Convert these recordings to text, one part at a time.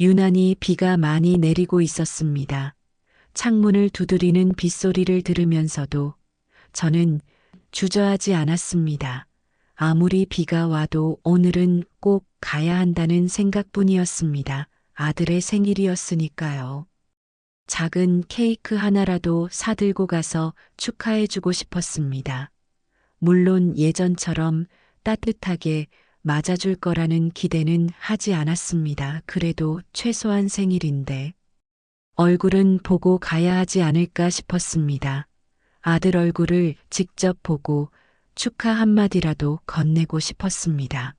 유난히 비가 많이 내리고 있었습니다. 창문을 두드리는 빗소리를 들으면서도 저는 주저하지 않았습니다. 아무리 비가 와도 오늘은 꼭 가야 한다는 생각뿐이었습니다. 아들의 생일이었으니까요. 작은 케이크 하나라도 사들고 가서 축하해주고 싶었습니다. 물론 예전처럼 따뜻하게 맞아줄 거라는 기대는 하지 않았습니다. 그래도 최소한 생일인데 얼굴은 보고 가야 하지 않을까 싶었습니다. 아들 얼굴을 직접 보고 축하 한마디라도 건네고 싶었습니다.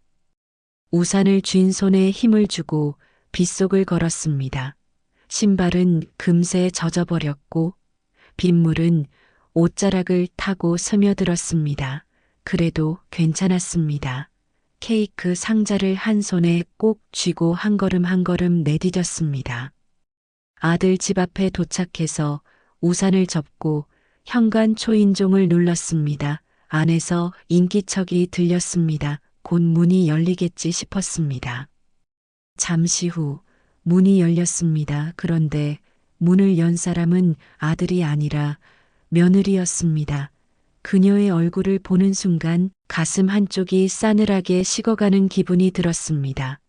우산을 쥔 손에 힘을 주고 빗속을 걸었습니다. 신발은 금세 젖어버렸고 빗물은 옷자락을 타고 스며들었습니다. 그래도 괜찮았습니다. 케이크 상자를 한 손에 꼭 쥐고 한 걸음 한 걸음 내디뎠습니다. 아들 집 앞에 도착해서 우산을 접고 현관 초인종을 눌렀습니다. 안에서 인기척이 들렸습니다. 곧 문이 열리겠지 싶었습니다. 잠시 후 문이 열렸습니다. 그런데 문을 연 사람은 아들이 아니라 며느리였습니다. 그녀의 얼굴을 보는 순간 가슴 한쪽이 싸늘하게 식어가는 기분이 들었습니다.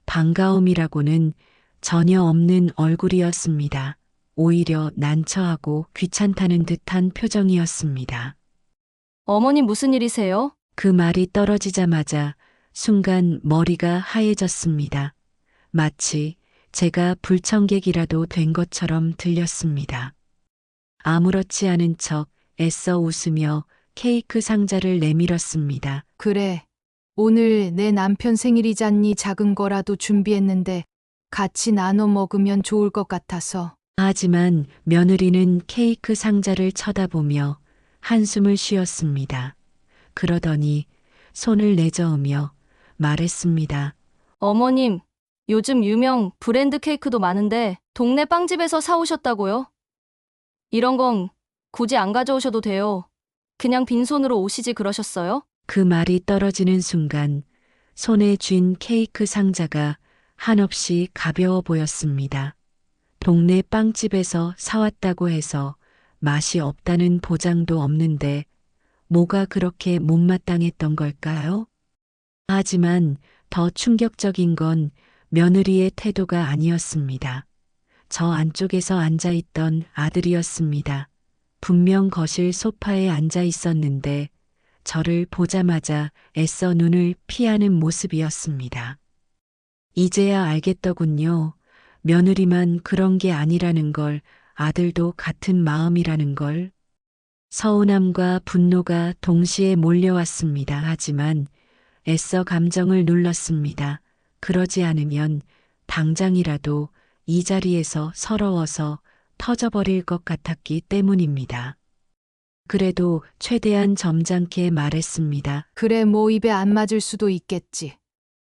반가움이라고는 전혀 없는 얼굴이었습니다. 오히려 난처하고 귀찮다는 듯한 표정이었습니다. 어머님 무슨 일이세요? 그 말이 떨어지자마자 순간 머리가 하얘졌습니다. 마치 제가 불청객이라도 된 것처럼 들렸습니다. 아무렇지 않은 척 애써 웃으며 케이크 상자를 내밀었습니다. 그래. 오늘 내 남편 생일이잖니 작은 거라도 준비했는데 같이 나눠 먹으면 좋을 것 같아서. 하지만 며느리는 케이크 상자를 쳐다보며 한숨을 쉬었습니다. 그러더니 손을 내저으며 말했습니다. 어머님, 요즘 유명 브랜드 케이크도 많은데 동네 빵집에서 사오셨다고요? 이런 건 굳이 안 가져오셔도 돼요. 그냥 빈손으로 오시지 그러셨어요? 그 말이 떨어지는 순간 손에 쥔 케이크 상자가 한없이 가벼워 보였습니다. 동네 빵집에서 사왔다고 해서 맛이 없다는 보장도 없는데 뭐가 그렇게 못마땅했던 걸까요? 하지만 더 충격적인 건 며느리의 태도가 아니었습니다. 저 안쪽에서 앉아있던 아들이었습니다. 분명 거실 소파에 앉아 있었는데 저를 보자마자 애써 눈을 피하는 모습이었습니다. 이제야 알겠더군요. 며느리만 그런 게 아니라는 걸, 아들도 같은 마음이라는 걸. 서운함과 분노가 동시에 몰려왔습니다. 하지만 애써 감정을 눌렀습니다. 그러지 않으면 당장이라도 이 자리에서 서러워서 터져버릴 것 같았기 때문입니다. 그래도 최대한 점잖게 말했습니다. 그래 뭐 입에 안 맞을 수도 있겠지.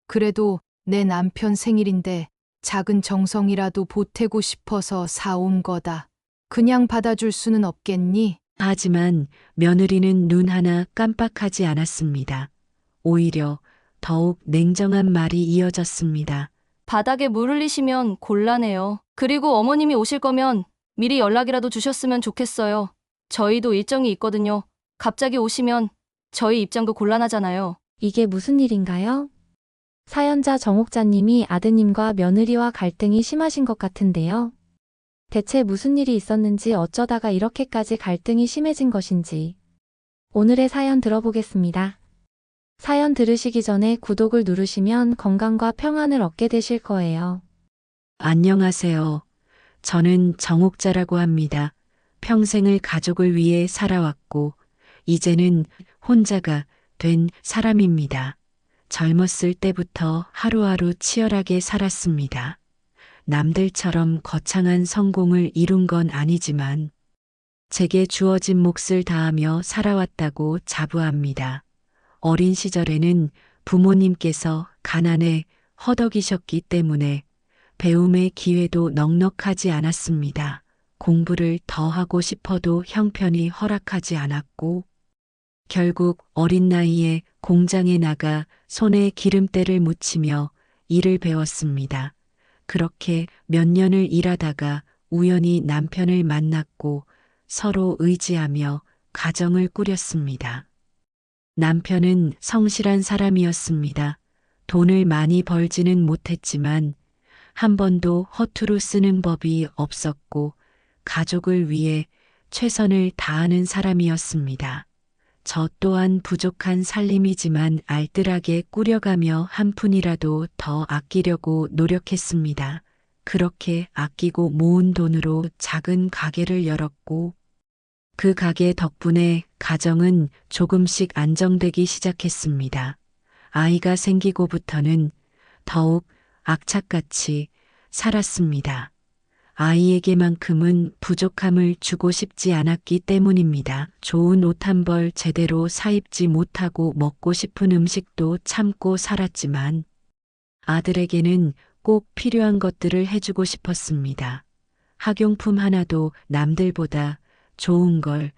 그래도 내 남편 생일인데 작은 정성이라도 보태고 싶어서 사온 거다. 그냥 받아줄 수는 없겠니? 하지만 며느리는 눈 하나 깜빡하지 않았습니다. 오히려 더욱 냉정한 말이 이어졌습니다. 바닥에 물 흘리시면 곤란해요. 그리고 어머님이 오실 거면 미리 연락이라도 주셨으면 좋겠어요. 저희도 일정이 있거든요. 갑자기 오시면 저희 입장도 곤란하잖아요. 이게 무슨 일인가요? 사연자 정옥자님이 아드님과 며느리와 갈등이 심하신 것 같은데요. 대체 무슨 일이 있었는지 어쩌다가 이렇게까지 갈등이 심해진 것인지. 오늘의 사연 들어보겠습니다. 사연 들으시기 전에 구독을 누르시면 건강과 평안을 얻게 되실 거예요. 안녕하세요. 저는 정옥자라고 합니다. 평생을 가족을 위해 살아왔고 이제는 혼자가 된 사람입니다. 젊었을 때부터 하루하루 치열하게 살았습니다. 남들처럼 거창한 성공을 이룬 건 아니지만 제게 주어진 몫을 다하며 살아왔다고 자부합니다. 어린 시절에는 부모님께서 가난에 허덕이셨기 때문에 배움의 기회도 넉넉하지 않았습니다. 공부를 더 하고 싶어도 형편이 허락하지 않았고 결국 어린 나이에 공장에 나가 손에 기름때를 묻히며 일을 배웠습니다. 그렇게 몇 년을 일하다가 우연히 남편을 만났고 서로 의지하며 가정을 꾸렸습니다. 남편은 성실한 사람이었습니다. 돈을 많이 벌지는 못했지만 한 번도 허투루 쓰는 법이 없었고 가족을 위해 최선을 다하는 사람이었습니다. 저 또한 부족한 살림이지만 알뜰하게 꾸려가며 한 푼이라도 더 아끼려고 노력했습니다. 그렇게 아끼고 모은 돈으로 작은 가게를 열었고 그 가게 덕분에 가정은 조금씩 안정되기 시작했습니다. 아이가 생기고부터는 더욱 악착같이 살았습니다. 아이에게만큼은 부족함을 주고 싶지 않았기 때문입니다. 좋은 옷 한 벌 제대로 사입지 못하고 먹고 싶은 음식도 참고 살았지만 아들에게는 꼭 필요한 것들을 해주고 싶었습니다. 학용품 하나도 남들보다 좋은 걸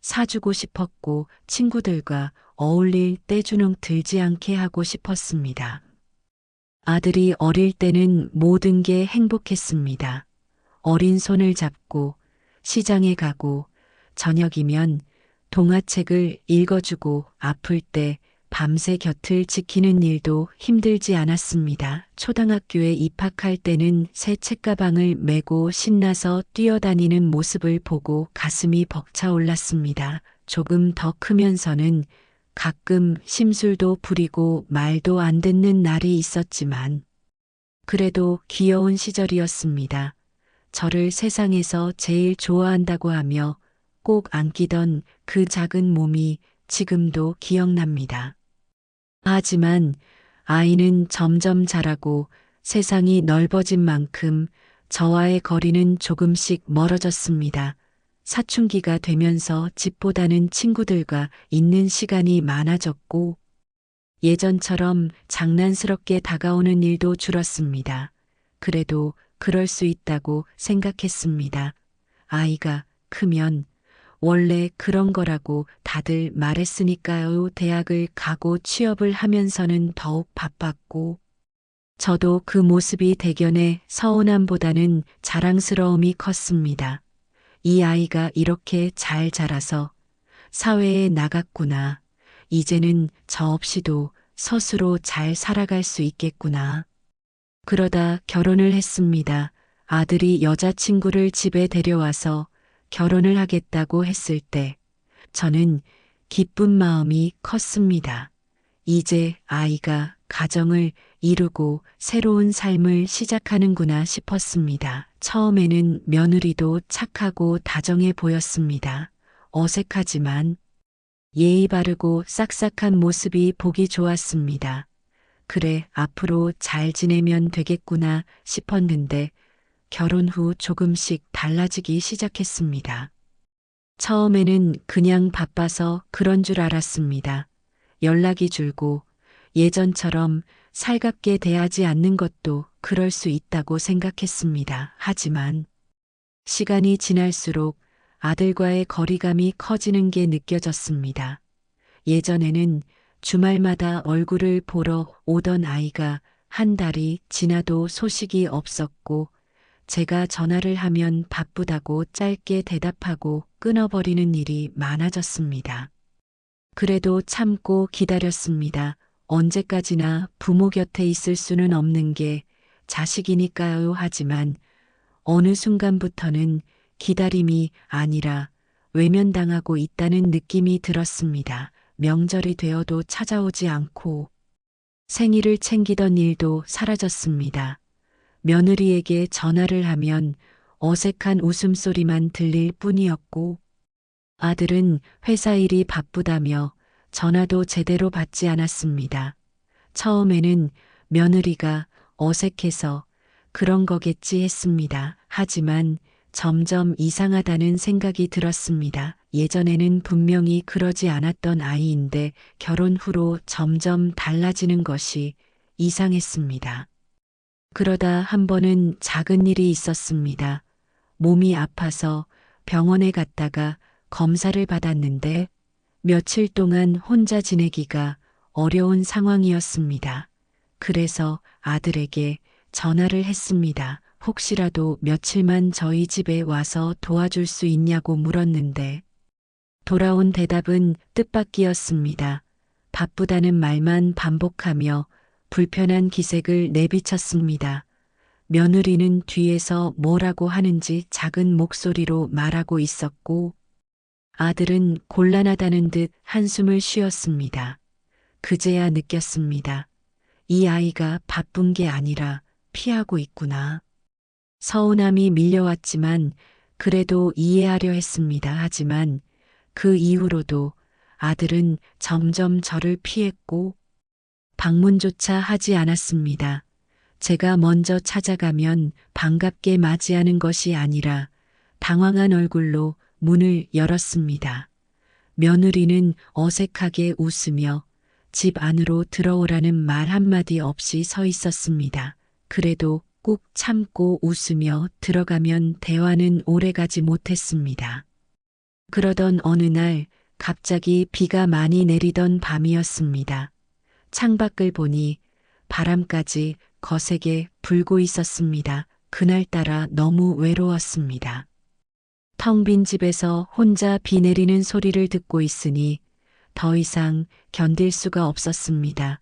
사주고 싶었고 친구들과 어울릴 떼주눅 들지 않게 하고 싶었습니다. 아들이 어릴 때는 모든 게 행복했습니다. 어린 손을 잡고 시장에 가고 저녁이면 동화책을 읽어주고 아플 때 밤새 곁을 지키는 일도 힘들지 않았습니다. 초등학교에 입학할 때는 새 책가방을 메고 신나서 뛰어다니는 모습을 보고 가슴이 벅차올랐습니다. 조금 더 크면서는 가끔 심술도 부리고 말도 안 듣는 날이 있었지만 그래도 귀여운 시절이었습니다. 저를 세상에서 제일 좋아한다고 하며 꼭 안기던 그 작은 몸이 지금도 기억납니다. 하지만 아이는 점점 자라고 세상이 넓어진 만큼 저와의 거리는 조금씩 멀어졌습니다. 사춘기가 되면서 집보다는 친구들과 있는 시간이 많아졌고 예전처럼 장난스럽게 다가오는 일도 줄었습니다. 그래도 그럴 수 있다고 생각했습니다. 아이가 크면 원래 그런 거라고 다들 말했으니까요. 대학을 가고 취업을 하면서는 더욱 바빴고 저도 그 모습이 대견해 서운함보다는 자랑스러움이 컸습니다. 이 아이가 이렇게 잘 자라서 사회에 나갔구나. 이제는 저 없이도 스스로 잘 살아갈 수 있겠구나. 그러다 결혼을 했습니다. 아들이 여자친구를 집에 데려와서 결혼을 하겠다고 했을 때 저는 기쁜 마음이 컸습니다. 이제 아이가 가정을 이루고 새로운 삶을 시작하는구나 싶었습니다. 처음에는 며느리도 착하고 다정해 보였습니다. 어색하지만 예의 바르고 싹싹한 모습이 보기 좋았습니다. 그래, 앞으로 잘 지내면 되겠구나 싶었는데 결혼 후 조금씩 달라지기 시작했습니다. 처음에는 그냥 바빠서 그런 줄 알았습니다. 연락이 줄고 예전처럼 살갑게 대하지 않는 것도 그럴 수 있다고 생각했습니다. 하지만 시간이 지날수록 아들과의 거리감이 커지는 게 느껴졌습니다. 예전에는 주말마다 얼굴을 보러 오던 아이가 한 달이 지나도 소식이 없었고 제가 전화를 하면 바쁘다고 짧게 대답하고 끊어버리는 일이 많아졌습니다. 그래도 참고 기다렸습니다. 언제까지나 부모 곁에 있을 수는 없는 게 자식이니까요. 하지만 어느 순간부터는 기다림이 아니라 외면당하고 있다는 느낌이 들었습니다. 명절이 되어도 찾아오지 않고 생일을 챙기던 일도 사라졌습니다. 며느리에게 전화를 하면 어색한 웃음소리만 들릴 뿐이었고 아들은 회사 일이 바쁘다며 전화도 제대로 받지 않았습니다. 처음에는 며느리가 어색해서 그런 거겠지 했습니다. 하지만 점점 이상하다는 생각이 들었습니다. 예전에는 분명히 그러지 않았던 아이인데 결혼 후로 점점 달라지는 것이 이상했습니다. 그러다 한 번은 작은 일이 있었습니다. 몸이 아파서 병원에 갔다가 검사를 받았는데 며칠 동안 혼자 지내기가 어려운 상황이었습니다. 그래서 아들에게 전화를 했습니다. 혹시라도 며칠만 저희 집에 와서 도와줄 수 있냐고 물었는데 돌아온 대답은 뜻밖이었습니다. 바쁘다는 말만 반복하며 불편한 기색을 내비쳤습니다. 며느리는 뒤에서 뭐라고 하는지 작은 목소리로 말하고 있었고 아들은 곤란하다는 듯 한숨을 쉬었습니다. 그제야 느꼈습니다. 이 아이가 바쁜 게 아니라 피하고 있구나. 서운함이 밀려왔지만 그래도 이해하려 했습니다. 하지만 그 이후로도 아들은 점점 저를 피했고 방문조차 하지 않았습니다. 제가 먼저 찾아가면 반갑게 맞이하는 것이 아니라 당황한 얼굴로 문을 열었습니다. 며느리는 어색하게 웃으며 집 안으로 들어오라는 말 한마디 없이 서 있었습니다. 그래도 꾹 참고 웃으며 들어가면 대화는 오래가지 못했습니다. 그러던 어느 날 갑자기 비가 많이 내리던 밤이었습니다. 창밖을 보니 바람까지 거세게 불고 있었습니다. 그날따라 너무 외로웠습니다. 텅 빈 집에서 혼자 비 내리는 소리를 듣고 있으니 더 이상 견딜 수가 없었습니다.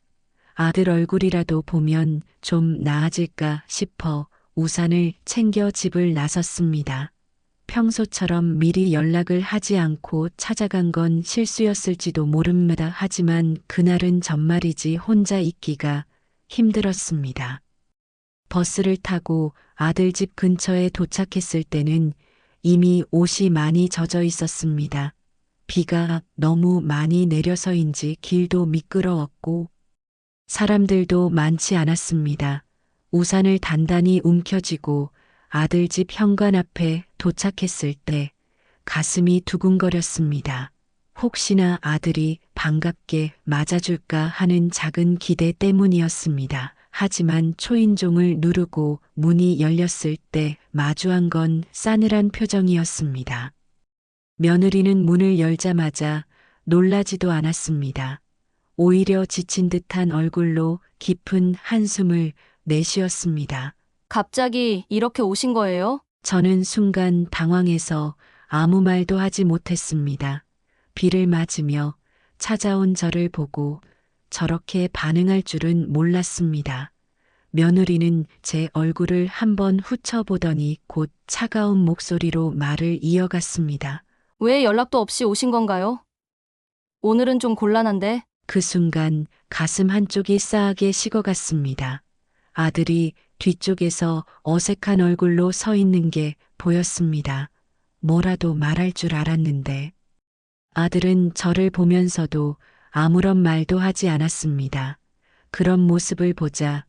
아들 얼굴이라도 보면 좀 나아질까 싶어 우산을 챙겨 집을 나섰습니다. 평소처럼 미리 연락을 하지 않고 찾아간 건 실수였을지도 모릅니다. 하지만 그날은 정말이지 혼자 있기가 힘들었습니다. 버스를 타고 아들 집 근처에 도착했을 때는 이미 옷이 많이 젖어 있었습니다. 비가 너무 많이 내려서인지 길도 미끄러웠고 사람들도 많지 않았습니다. 우산을 단단히 움켜쥐고 아들 집 현관 앞에 도착했을 때 가슴이 두근거렸습니다. 혹시나 아들이 반갑게 맞아줄까 하는 작은 기대 때문이었습니다. 하지만 초인종을 누르고 문이 열렸을 때 마주한 건 싸늘한 표정이었습니다. 며느리는 문을 열자마자 놀라지도 않았습니다. 오히려 지친 듯한 얼굴로 깊은 한숨을 내쉬었습니다. 갑자기 이렇게 오신 거예요? 저는 순간 당황해서 아무 말도 하지 못했습니다. 비를 맞으며 찾아온 저를 보고 저렇게 반응할 줄은 몰랐습니다. 며느리는 제 얼굴을 한번 훑어보더니 곧 차가운 목소리로 말을 이어갔습니다. 왜 연락도 없이 오신 건가요? 오늘은 좀 곤란한데. 그 순간 가슴 한쪽이 싸하게 식어갔습니다. 아들이 뒤쪽에서 어색한 얼굴로 서 있는 게 보였습니다. 뭐라도 말할 줄 알았는데. 아들은 저를 보면서도 아무런 말도 하지 않았습니다. 그런 모습을 보자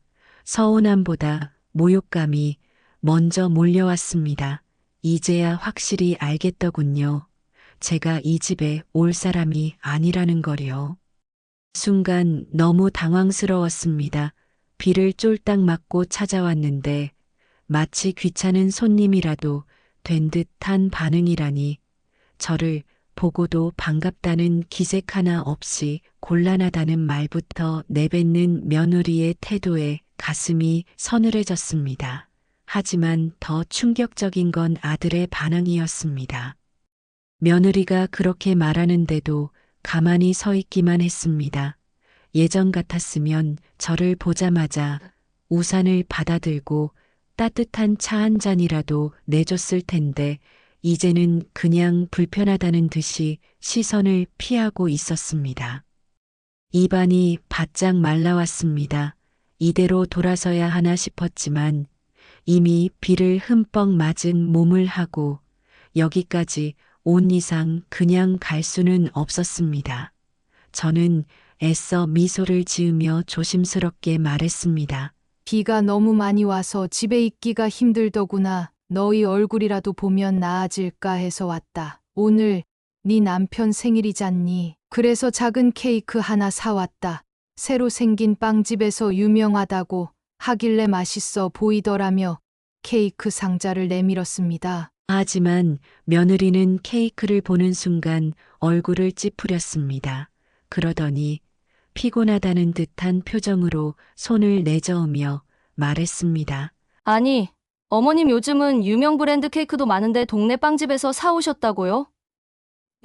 서운함보다 모욕감이 먼저 몰려왔습니다. 이제야 확실히 알겠더군요. 제가 이 집에 올 사람이 아니라는 거요. 순간 너무 당황스러웠습니다. 비를 쫄딱 맞고 찾아왔는데 마치 귀찮은 손님이라도 된 듯한 반응이라니 저를 보고도 반갑다는 기색 하나 없이 곤란하다는 말부터 내뱉는 며느리의 태도에 가슴이 서늘해졌습니다. 하지만 더 충격적인 건 아들의 반응이었습니다. 며느리가 그렇게 말하는데도 가만히 서 있기만 했습니다. 예전 같았으면 저를 보자마자 우산을 받아들고 따뜻한 차 한 잔이라도 내줬을 텐데 이제는 그냥 불편하다는 듯이 시선을 피하고 있었습니다. 입안이 바짝 말라왔습니다. 이대로 돌아서야 하나 싶었지만 이미 비를 흠뻑 맞은 몸을 하고 여기까지 온 이상 그냥 갈 수는 없었습니다. 저는 애써 미소를 지으며 조심스럽게 말했습니다. 비가 너무 많이 와서 집에 있기가 힘들더구나. 너희 얼굴이라도 보면 나아질까 해서 왔다. 오늘 네 남편 생일이잖니. 그래서 작은 케이크 하나 사왔다. 새로 생긴 빵집에서 유명하다고 하길래 맛있어 보이더라며 케이크 상자를 내밀었습니다. 하지만 며느리는 케이크를 보는 순간 얼굴을 찌푸렸습니다. 그러더니 피곤하다는 듯한 표정으로 손을 내저으며 말했습니다. 아니, 어머님 요즘은 유명 브랜드 케이크도 많은데 동네 빵집에서 사오셨다고요?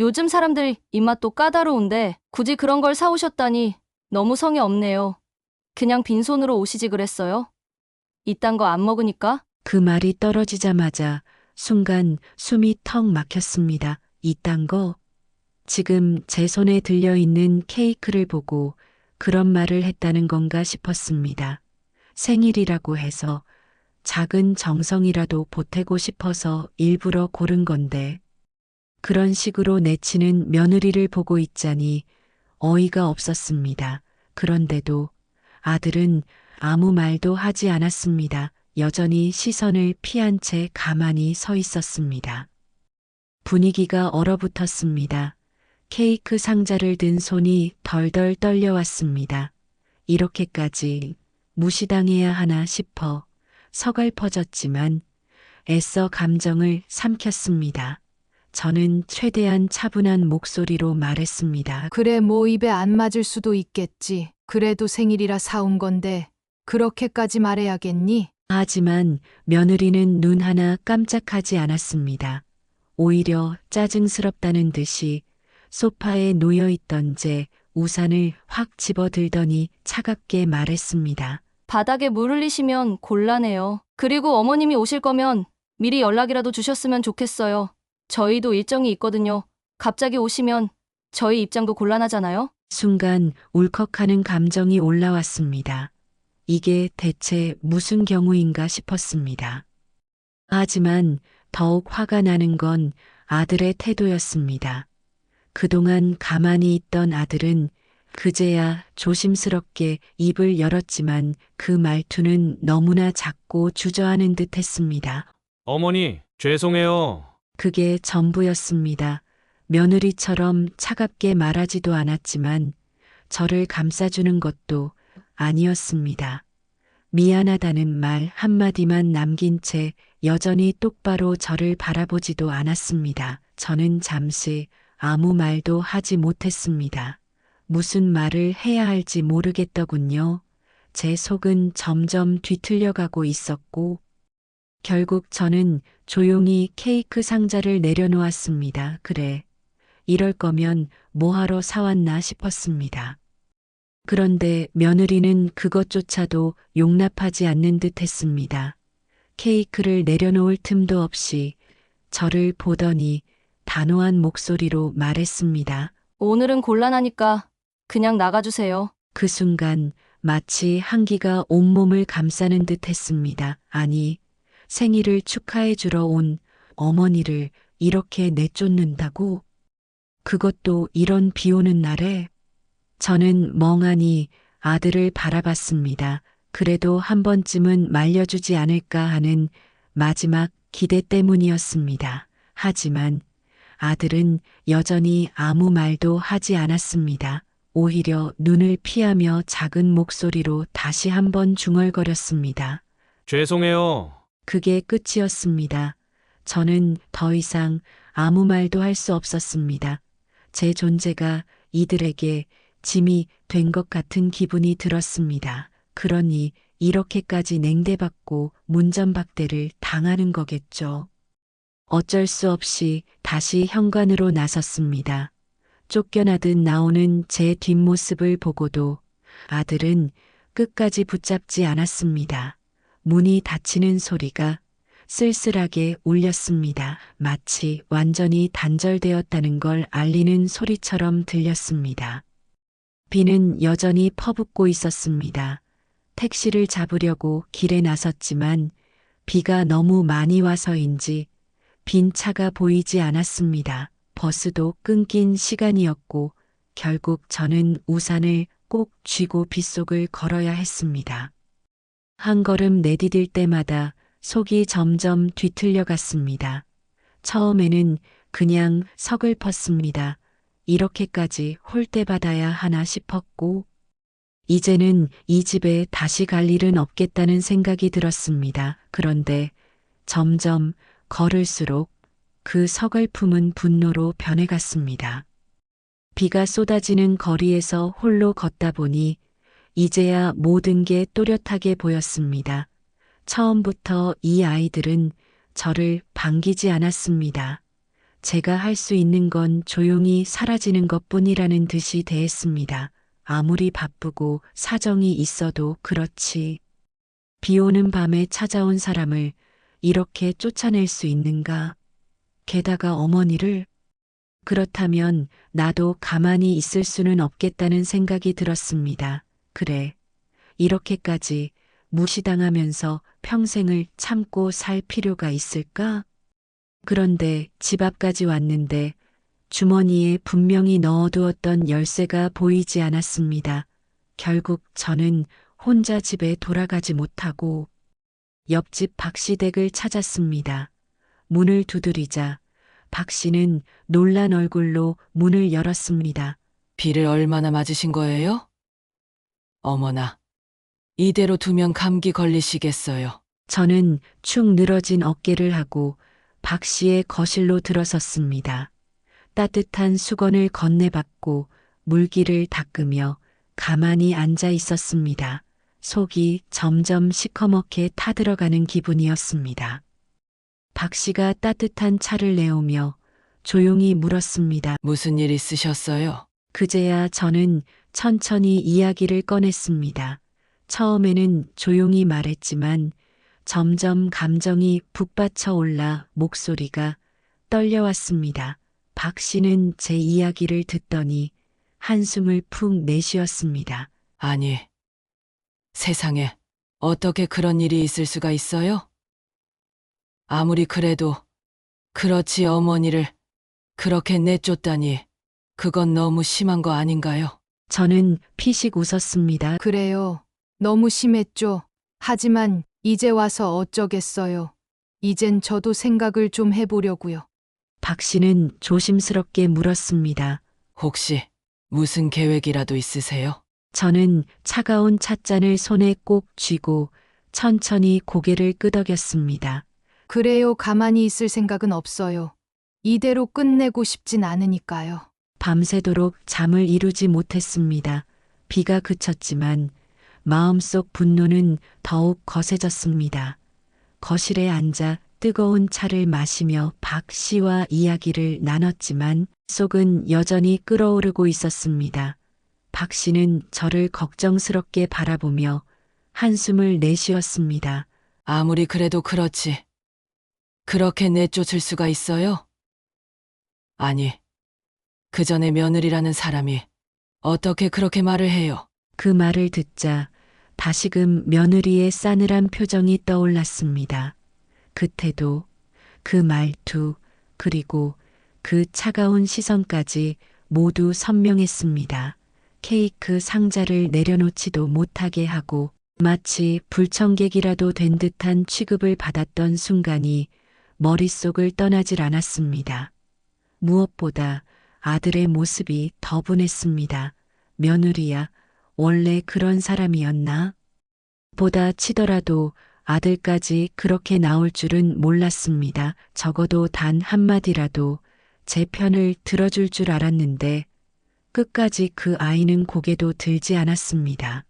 요즘 사람들 입맛도 까다로운데 굳이 그런 걸 사오셨다니 너무 성의 없네요. 그냥 빈손으로 오시지 그랬어요? 이딴 거 안 먹으니까? 그 말이 떨어지자마자 순간 숨이 턱 막혔습니다. 이딴 거? 지금 제 손에 들려있는 케이크를 보고 그런 말을 했다는 건가 싶었습니다. 생일이라고 해서 작은 정성이라도 보태고 싶어서 일부러 고른 건데 그런 식으로 내치는 며느리를 보고 있자니 어이가 없었습니다. 그런데도 아들은 아무 말도 하지 않았습니다. 여전히 시선을 피한 채 가만히 서 있었습니다. 분위기가 얼어붙었습니다. 케이크 상자를 든 손이 덜덜 떨려왔습니다. 이렇게까지 무시당해야 하나 싶어 서글퍼졌지만 애써 감정을 삼켰습니다. 저는 최대한 차분한 목소리로 말했습니다. 그래, 뭐 입에 안 맞을 수도 있겠지. 그래도 생일이라 사온 건데 그렇게까지 말해야겠니? 하지만 며느리는 눈 하나 깜짝하지 않았습니다. 오히려 짜증스럽다는 듯이 소파에 놓여있던 제 우산을 확 집어들더니 차갑게 말했습니다. 바닥에 물 흘리시면 곤란해요. 그리고 어머님이 오실 거면 미리 연락이라도 주셨으면 좋겠어요. 저희도 일정이 있거든요. 갑자기 오시면 저희 입장도 곤란하잖아요? 순간 울컥하는 감정이 올라왔습니다. 이게 대체 무슨 경우인가 싶었습니다. 하지만 더욱 화가 나는 건 아들의 태도였습니다. 그동안 가만히 있던 아들은 그제야 조심스럽게 입을 열었지만 그 말투는 너무나 작고 주저하는 듯 했습니다. 어머니, 죄송해요. 그게 전부였습니다. 며느리처럼 차갑게 말하지도 않았지만 저를 감싸주는 것도 아니었습니다. 미안하다는 말 한마디만 남긴 채 여전히 똑바로 저를 바라보지도 않았습니다. 저는 잠시 아무 말도 하지 못했습니다. 무슨 말을 해야 할지 모르겠더군요. 제 속은 점점 뒤틀려가고 있었고 결국 저는 조용히 케이크 상자를 내려놓았습니다. 그래, 이럴 거면 뭐하러 사왔나 싶었습니다. 그런데 며느리는 그것조차도 용납하지 않는 듯 했습니다. 케이크를 내려놓을 틈도 없이 저를 보더니 단호한 목소리로 말했습니다. 오늘은 곤란하니까 그냥 나가주세요. 그 순간 마치 한기가 온몸을 감싸는 듯 했습니다. 아니, 생일을 축하해 주러 온 어머니를 이렇게 내쫓는다고? 그것도 이런 비 오는 날에? 저는 멍하니 아들을 바라봤습니다. 그래도 한 번쯤은 말려주지 않을까 하는 마지막 기대 때문이었습니다. 하지만 아들은 여전히 아무 말도 하지 않았습니다. 오히려 눈을 피하며 작은 목소리로 다시 한번 중얼거렸습니다. 죄송해요. 그게 끝이었습니다. 저는 더 이상 아무 말도 할 수 없었습니다. 제 존재가 이들에게 짐이 된 것 같은 기분이 들었습니다. 그러니 이렇게까지 냉대받고 문전박대를 당하는 거겠죠. 어쩔 수 없이 다시 현관으로 나섰습니다. 쫓겨나듯 나오는 제 뒷모습을 보고도 아들은 끝까지 붙잡지 않았습니다. 문이 닫히는 소리가 쓸쓸하게 울렸습니다. 마치 완전히 단절되었다는 걸 알리는 소리처럼 들렸습니다. 비는 여전히 퍼붓고 있었습니다. 택시를 잡으려고 길에 나섰지만 비가 너무 많이 와서인지 빈 차가 보이지 않았습니다. 버스도 끊긴 시간이었고 결국 저는 우산을 꼭 쥐고 빗속을 걸어야 했습니다. 한 걸음 내디딜 때마다 속이 점점 뒤틀려 갔습니다. 처음에는 그냥 서글펐습니다. 이렇게까지 홀대받아야 하나 싶었고 이제는 이 집에 다시 갈 일은 없겠다는 생각이 들었습니다. 그런데 점점 걸을수록 그 서글픔은 분노로 변해갔습니다. 비가 쏟아지는 거리에서 홀로 걷다 보니 이제야 모든 게 또렷하게 보였습니다. 처음부터 이 아이들은 저를 반기지 않았습니다. 제가 할 수 있는 건 조용히 사라지는 것뿐이라는 듯이 대했습니다. 아무리 바쁘고 사정이 있어도 그렇지. 비 오는 밤에 찾아온 사람을 이렇게 쫓아낼 수 있는가? 게다가 어머니를? 그렇다면 나도 가만히 있을 수는 없겠다는 생각이 들었습니다. 그래. 이렇게까지 무시당하면서 평생을 참고 살 필요가 있을까? 그런데 집 앞까지 왔는데 주머니에 분명히 넣어두었던 열쇠가 보이지 않았습니다. 결국 저는 혼자 집에 돌아가지 못하고 옆집 박씨 댁을 찾았습니다. 문을 두드리자 박씨는 놀란 얼굴로 문을 열었습니다. 비를 얼마나 맞으신 거예요? 어머나, 이대로 두면 감기 걸리시겠어요. 저는 축 늘어진 어깨를 하고 박씨의 거실로 들어섰습니다. 따뜻한 수건을 건네받고 물기를 닦으며 가만히 앉아 있었습니다. 속이 점점 시커멓게 타들어가는 기분이었습니다. 박씨가 따뜻한 차를 내오며 조용히 물었습니다. 무슨 일 있으셨어요? 그제야 저는 천천히 이야기를 꺼냈습니다. 처음에는 조용히 말했지만 점점 감정이 북받쳐 올라 목소리가 떨려왔습니다. 박 씨는 제 이야기를 듣더니 한숨을 푹 내쉬었습니다. 아니, 세상에 어떻게 그런 일이 있을 수가 있어요? 아무리 그래도 그렇지 어머니를 그렇게 내쫓다니 그건 너무 심한 거 아닌가요? 저는 피식 웃었습니다. 그래요. 너무 심했죠. 하지만 이제 와서 어쩌겠어요. 이젠 저도 생각을 좀 해보려고요. 박 씨는 조심스럽게 물었습니다. 혹시 무슨 계획이라도 있으세요? 저는 차가운 찻잔을 손에 꼭 쥐고 천천히 고개를 끄덕였습니다. 그래요. 가만히 있을 생각은 없어요. 이대로 끝내고 싶진 않으니까요. 밤새도록 잠을 이루지 못했습니다. 비가 그쳤지만 마음속 분노는 더욱 거세졌습니다. 거실에 앉아 뜨거운 차를 마시며 박 씨와 이야기를 나눴지만 속은 여전히 끓어오르고 있었습니다. 박 씨는 저를 걱정스럽게 바라보며 한숨을 내쉬었습니다. 아무리 그래도 그렇지. 그렇게 내쫓을 수가 있어요? 아니, 그 전에 며느리라는 사람이 어떻게 그렇게 말을 해요? 그 말을 듣자 다시금 며느리의 싸늘한 표정이 떠올랐습니다. 그 태도, 그 말투, 그리고 그 차가운 시선까지 모두 선명했습니다. 케이크 상자를 내려놓지도 못하게 하고 마치 불청객이라도 된 듯한 취급을 받았던 순간이 머릿속을 떠나질 않았습니다. 무엇보다 아들의 모습이 더 분했습니다. 며느리야, 원래 그런 사람이었나? 보다 치더라도 아들까지 그렇게 나올 줄은 몰랐습니다. 적어도 단 한마디라도 제 편을 들어줄 줄 알았는데 끝까지 그 아이는 고개도 들지 않았습니다.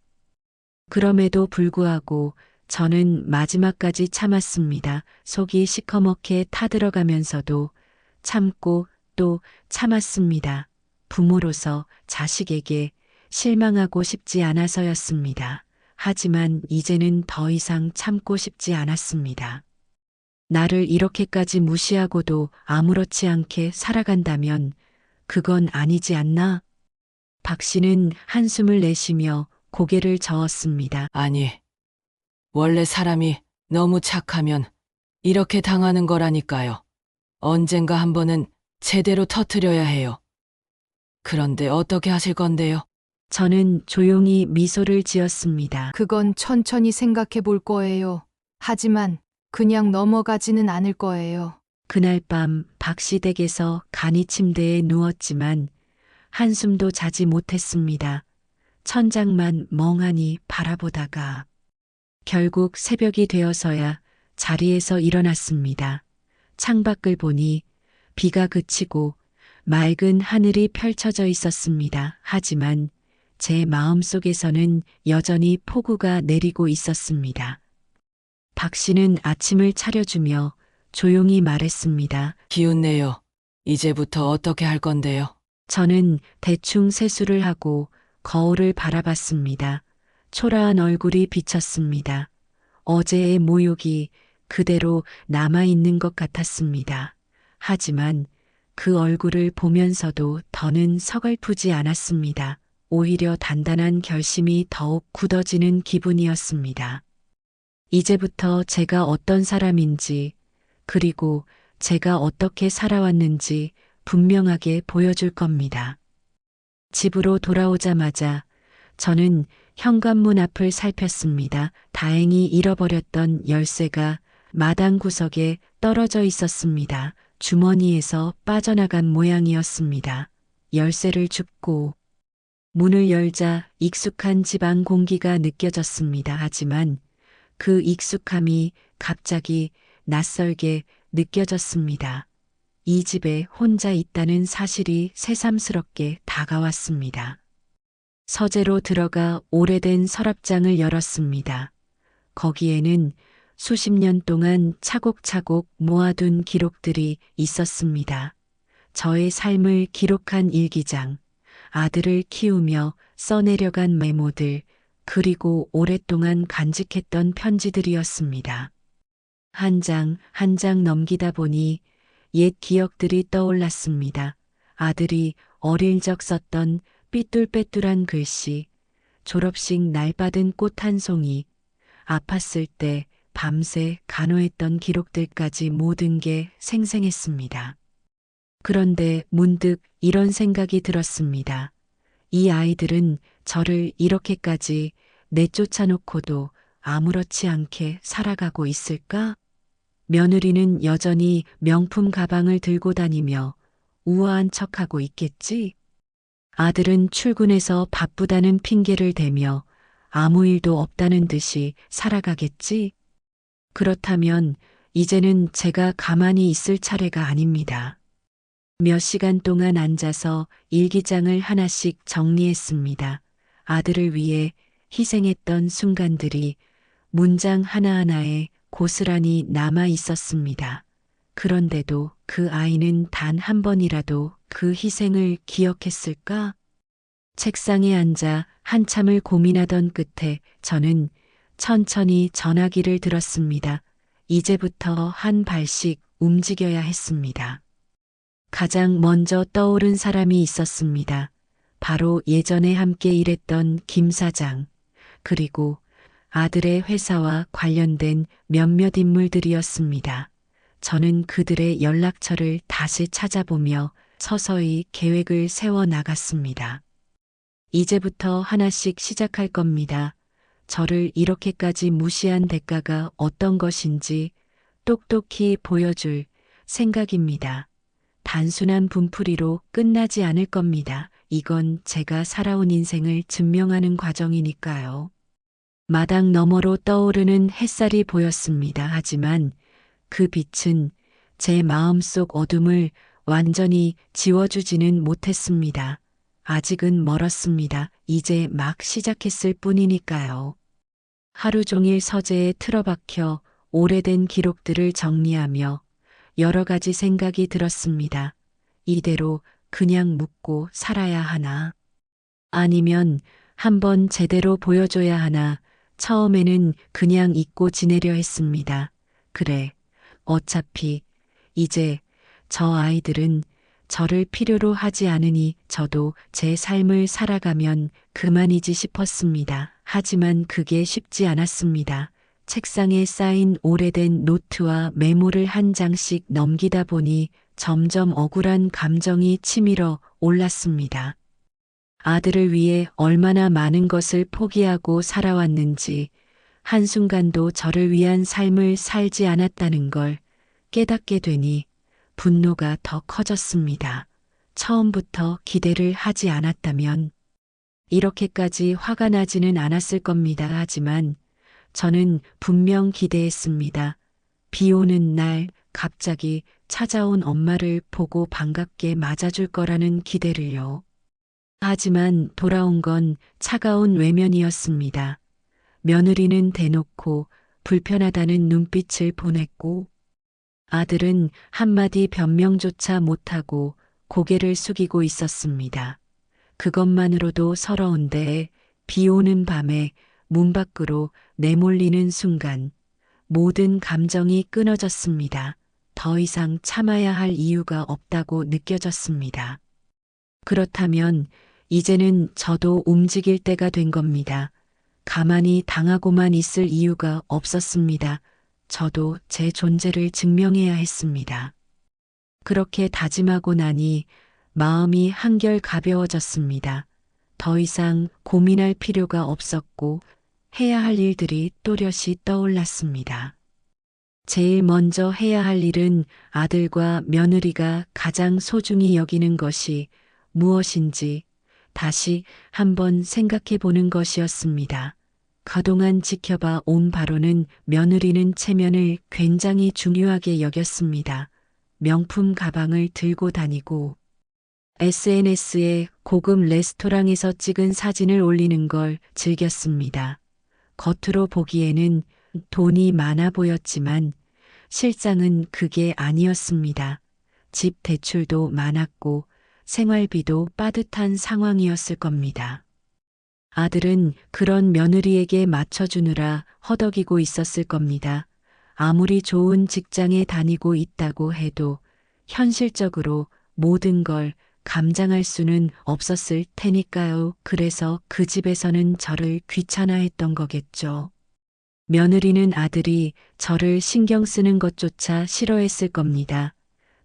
그럼에도 불구하고 저는 마지막까지 참았습니다. 속이 시커멓게 타들어가면서도 참고 또 참았습니다. 부모로서 자식에게 실망하고 싶지 않아서였습니다. 하지만 이제는 더 이상 참고 싶지 않았습니다. 나를 이렇게까지 무시하고도 아무렇지 않게 살아간다면 그건 아니지 않나? 박 씨는 한숨을 내쉬며 고개를 저었습니다. 아니, 원래 사람이 너무 착하면 이렇게 당하는 거라니까요. 언젠가 한 번은 제대로 터뜨려야 해요. 그런데 어떻게 하실 건데요? 저는 조용히 미소를 지었습니다. 그건 천천히 생각해 볼 거예요. 하지만 그냥 넘어가지는 않을 거예요. 그날 밤 박씨 댁에서 간이 침대에 누웠지만 한숨도 자지 못했습니다. 천장만 멍하니 바라보다가 결국 새벽이 되어서야 자리에서 일어났습니다. 창밖을 보니 비가 그치고 맑은 하늘이 펼쳐져 있었습니다. 하지만 제 마음속에서는 여전히 폭우가 내리고 있었습니다. 박 씨는 아침을 차려주며 조용히 말했습니다. 기운내요. 이제부터 어떻게 할 건데요? 저는 대충 세수를 하고 거울을 바라봤습니다. 초라한 얼굴이 비쳤습니다. 어제의 모욕이 그대로 남아있는 것 같았습니다. 하지만 그 얼굴을 보면서도 더는 서글프지 않았습니다. 오히려 단단한 결심이 더욱 굳어지는 기분이었습니다. 이제부터 제가 어떤 사람인지, 그리고 제가 어떻게 살아왔는지 분명하게 보여줄 겁니다. 집으로 돌아오자마자 저는 현관문 앞을 살폈습니다. 다행히 잃어버렸던 열쇠가 마당 구석에 떨어져 있었습니다. 주머니에서 빠져나간 모양이었습니다. 열쇠를 줍고 문을 열자 익숙한 집안 공기가 느껴졌습니다. 하지만 그 익숙함이 갑자기 낯설게 느껴졌습니다. 이 집에 혼자 있다는 사실이 새삼스럽게 다가왔습니다. 서재로 들어가 오래된 서랍장을 열었습니다. 거기에는 수십 년 동안 차곡차곡 모아둔 기록들이 있었습니다. 저의 삶을 기록한 일기장, 아들을 키우며 써내려간 메모들, 그리고 오랫동안 간직했던 편지들이었습니다. 한 장 한 장 넘기다 보니 옛 기억들이 떠올랐습니다. 아들이 어릴 적 썼던 삐뚤빼뚤한 글씨, 졸업식 날 받은 꽃 한 송이, 아팠을 때 밤새 간호했던 기록들까지 모든 게 생생했습니다. 그런데 문득 이런 생각이 들었습니다. 이 아이들은 저를 이렇게까지 내쫓아놓고도 아무렇지 않게 살아가고 있을까? 며느리는 여전히 명품 가방을 들고 다니며 우아한 척하고 있겠지? 아들은 출근해서 바쁘다는 핑계를 대며 아무 일도 없다는 듯이 살아가겠지? 그렇다면 이제는 제가 가만히 있을 차례가 아닙니다. 몇 시간 동안 앉아서 일기장을 하나씩 정리했습니다. 아들을 위해 희생했던 순간들이 문장 하나하나에 고스란히 남아 있었습니다. 그런데도 그 아이는 단 한 번이라도 그 희생을 기억했을까? 책상에 앉아 한참을 고민하던 끝에 저는 천천히 전화기를 들었습니다. 이제부터 한 발씩 움직여야 했습니다. 가장 먼저 떠오른 사람이 있었습니다. 바로 예전에 함께 일했던 김 사장, 그리고 아들의 회사와 관련된 몇몇 인물들이었습니다. 저는 그들의 연락처를 다시 찾아보며 서서히 계획을 세워 나갔습니다. 이제부터 하나씩 시작할 겁니다. 저를 이렇게까지 무시한 대가가 어떤 것인지 똑똑히 보여줄 생각입니다. 단순한 분풀이로 끝나지 않을 겁니다. 이건 제가 살아온 인생을 증명하는 과정이니까요. 마당 너머로 떠오르는 햇살이 보였습니다. 하지만 그 빛은 제 마음속 어둠을 완전히 지워주지는 못했습니다. 아직은 멀었습니다. 이제 막 시작했을 뿐이니까요. 하루 종일 서재에 틀어박혀 오래된 기록들을 정리하며 여러 가지 생각이 들었습니다. 이대로 그냥 묵고 살아야 하나? 아니면 한번 제대로 보여줘야 하나? 처음에는 그냥 잊고 지내려 했습니다. 그래, 어차피 이제 저 아이들은 저를 필요로 하지 않으니 저도 제 삶을 살아가면 그만이지 싶었습니다. 하지만 그게 쉽지 않았습니다. 책상에 쌓인 오래된 노트와 메모를 한 장씩 넘기다 보니 점점 억울한 감정이 치밀어 올랐습니다. 아들을 위해 얼마나 많은 것을 포기하고 살아왔는지, 한순간도 저를 위한 삶을 살지 않았다는 걸 깨닫게 되니 분노가 더 커졌습니다. 처음부터 기대를 하지 않았다면 이렇게까지 화가 나지는 않았을 겁니다. 하지만 저는 분명 기대했습니다. 비 오는 날 갑자기 찾아온 엄마를 보고 반갑게 맞아줄 거라는 기대를요. 하지만 돌아온 건 차가운 외면이었습니다. 며느리는 대놓고 불편하다는 눈빛을 보냈고 아들은 한마디 변명조차 못하고 고개를 숙이고 있었습니다. 그것만으로도 서러운데 비 오는 밤에 문 밖으로 내몰리는 순간 모든 감정이 끊어졌습니다. 더 이상 참아야 할 이유가 없다고 느껴졌습니다. 그렇다면 이제는 저도 움직일 때가 된 겁니다. 가만히 당하고만 있을 이유가 없었습니다. 저도 제 존재를 증명해야 했습니다. 그렇게 다짐하고 나니 마음이 한결 가벼워졌습니다. 더 이상 고민할 필요가 없었고 해야 할 일들이 또렷이 떠올랐습니다. 제일 먼저 해야 할 일은 아들과 며느리가 가장 소중히 여기는 것이 무엇인지 다시 한번 생각해 보는 것이었습니다. 그동안 지켜봐 온 바로는 며느리는 체면을 굉장히 중요하게 여겼습니다. 명품 가방을 들고 다니고 SNS에 고급 레스토랑에서 찍은 사진을 올리는 걸 즐겼습니다. 겉으로 보기에는 돈이 많아 보였지만 실상은 그게 아니었습니다. 집 대출도 많았고 생활비도 빠듯한 상황이었을 겁니다. 아들은 그런 며느리에게 맞춰주느라 허덕이고 있었을 겁니다. 아무리 좋은 직장에 다니고 있다고 해도 현실적으로 모든 걸 감당할 수는 없었을 테니까요. 그래서 그 집에서는 저를 귀찮아했던 거겠죠. 며느리는 아들이 저를 신경 쓰는 것조차 싫어했을 겁니다.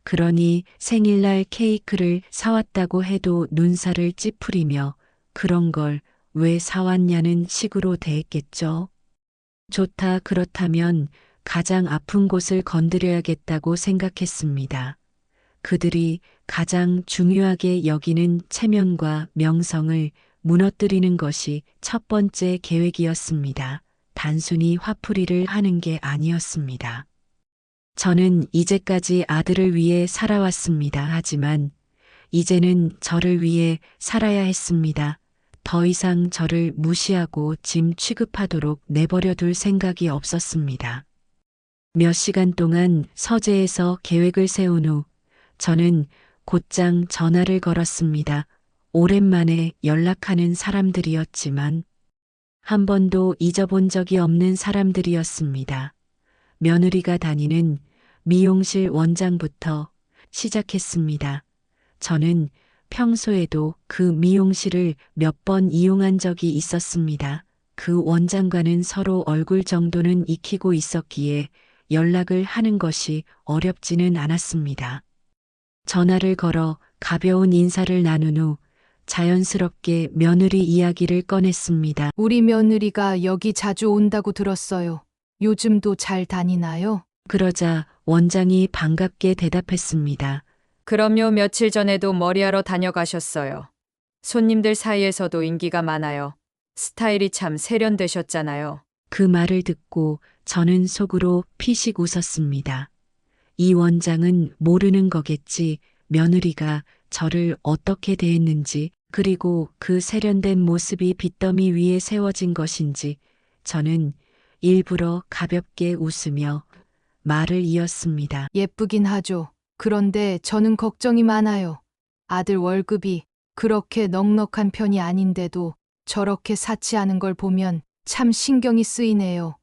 그러니 생일날 케이크를 사왔다고 해도 눈살을 찌푸리며 그런 걸 왜 사왔냐는 식으로 대했겠죠. 좋다, 그렇다면 가장 아픈 곳을 건드려야겠다고 생각했습니다. 그들이 가장 중요하게 여기는 체면과 명성을 무너뜨리는 것이 첫 번째 계획이었습니다. 단순히 화풀이를 하는 게 아니었습니다. 저는 이제까지 아들을 위해 살아왔습니다. 하지만 이제는 저를 위해 살아야 했습니다. 더 이상 저를 무시하고 짐 취급하도록 내버려 둘 생각이 없었습니다. 몇 시간 동안 서재에서 계획을 세운 후 저는 곧장 전화를 걸었습니다. 오랜만에 연락하는 사람들이었지만 한 번도 잊어본 적이 없는 사람들이었습니다. 며느리가 다니는 미용실 원장부터 시작했습니다. 저는 평소에도 그 미용실을 몇 번 이용한 적이 있었습니다. 그 원장과는 서로 얼굴 정도는 익히고 있었기에 연락을 하는 것이 어렵지는 않았습니다. 전화를 걸어 가벼운 인사를 나눈 후 자연스럽게 며느리 이야기를 꺼냈습니다. 우리 며느리가 여기 자주 온다고 들었어요. 요즘도 잘 다니나요? 그러자 원장이 반갑게 대답했습니다. 그럼요, 며칠 전에도 머리하러 다녀가셨어요. 손님들 사이에서도 인기가 많아요. 스타일이 참 세련되셨잖아요. 그 말을 듣고 저는 속으로 피식 웃었습니다. 이 원장은 모르는 거겠지. 며느리가 저를 어떻게 대했는지, 그리고 그 세련된 모습이 빚더미 위에 세워진 것인지. 저는 일부러 가볍게 웃으며 말을 이었습니다. 예쁘긴 하죠. 그런데 저는 걱정이 많아요. 아들 월급이 그렇게 넉넉한 편이 아닌데도 저렇게 사치하는 걸 보면 참 신경이 쓰이네요.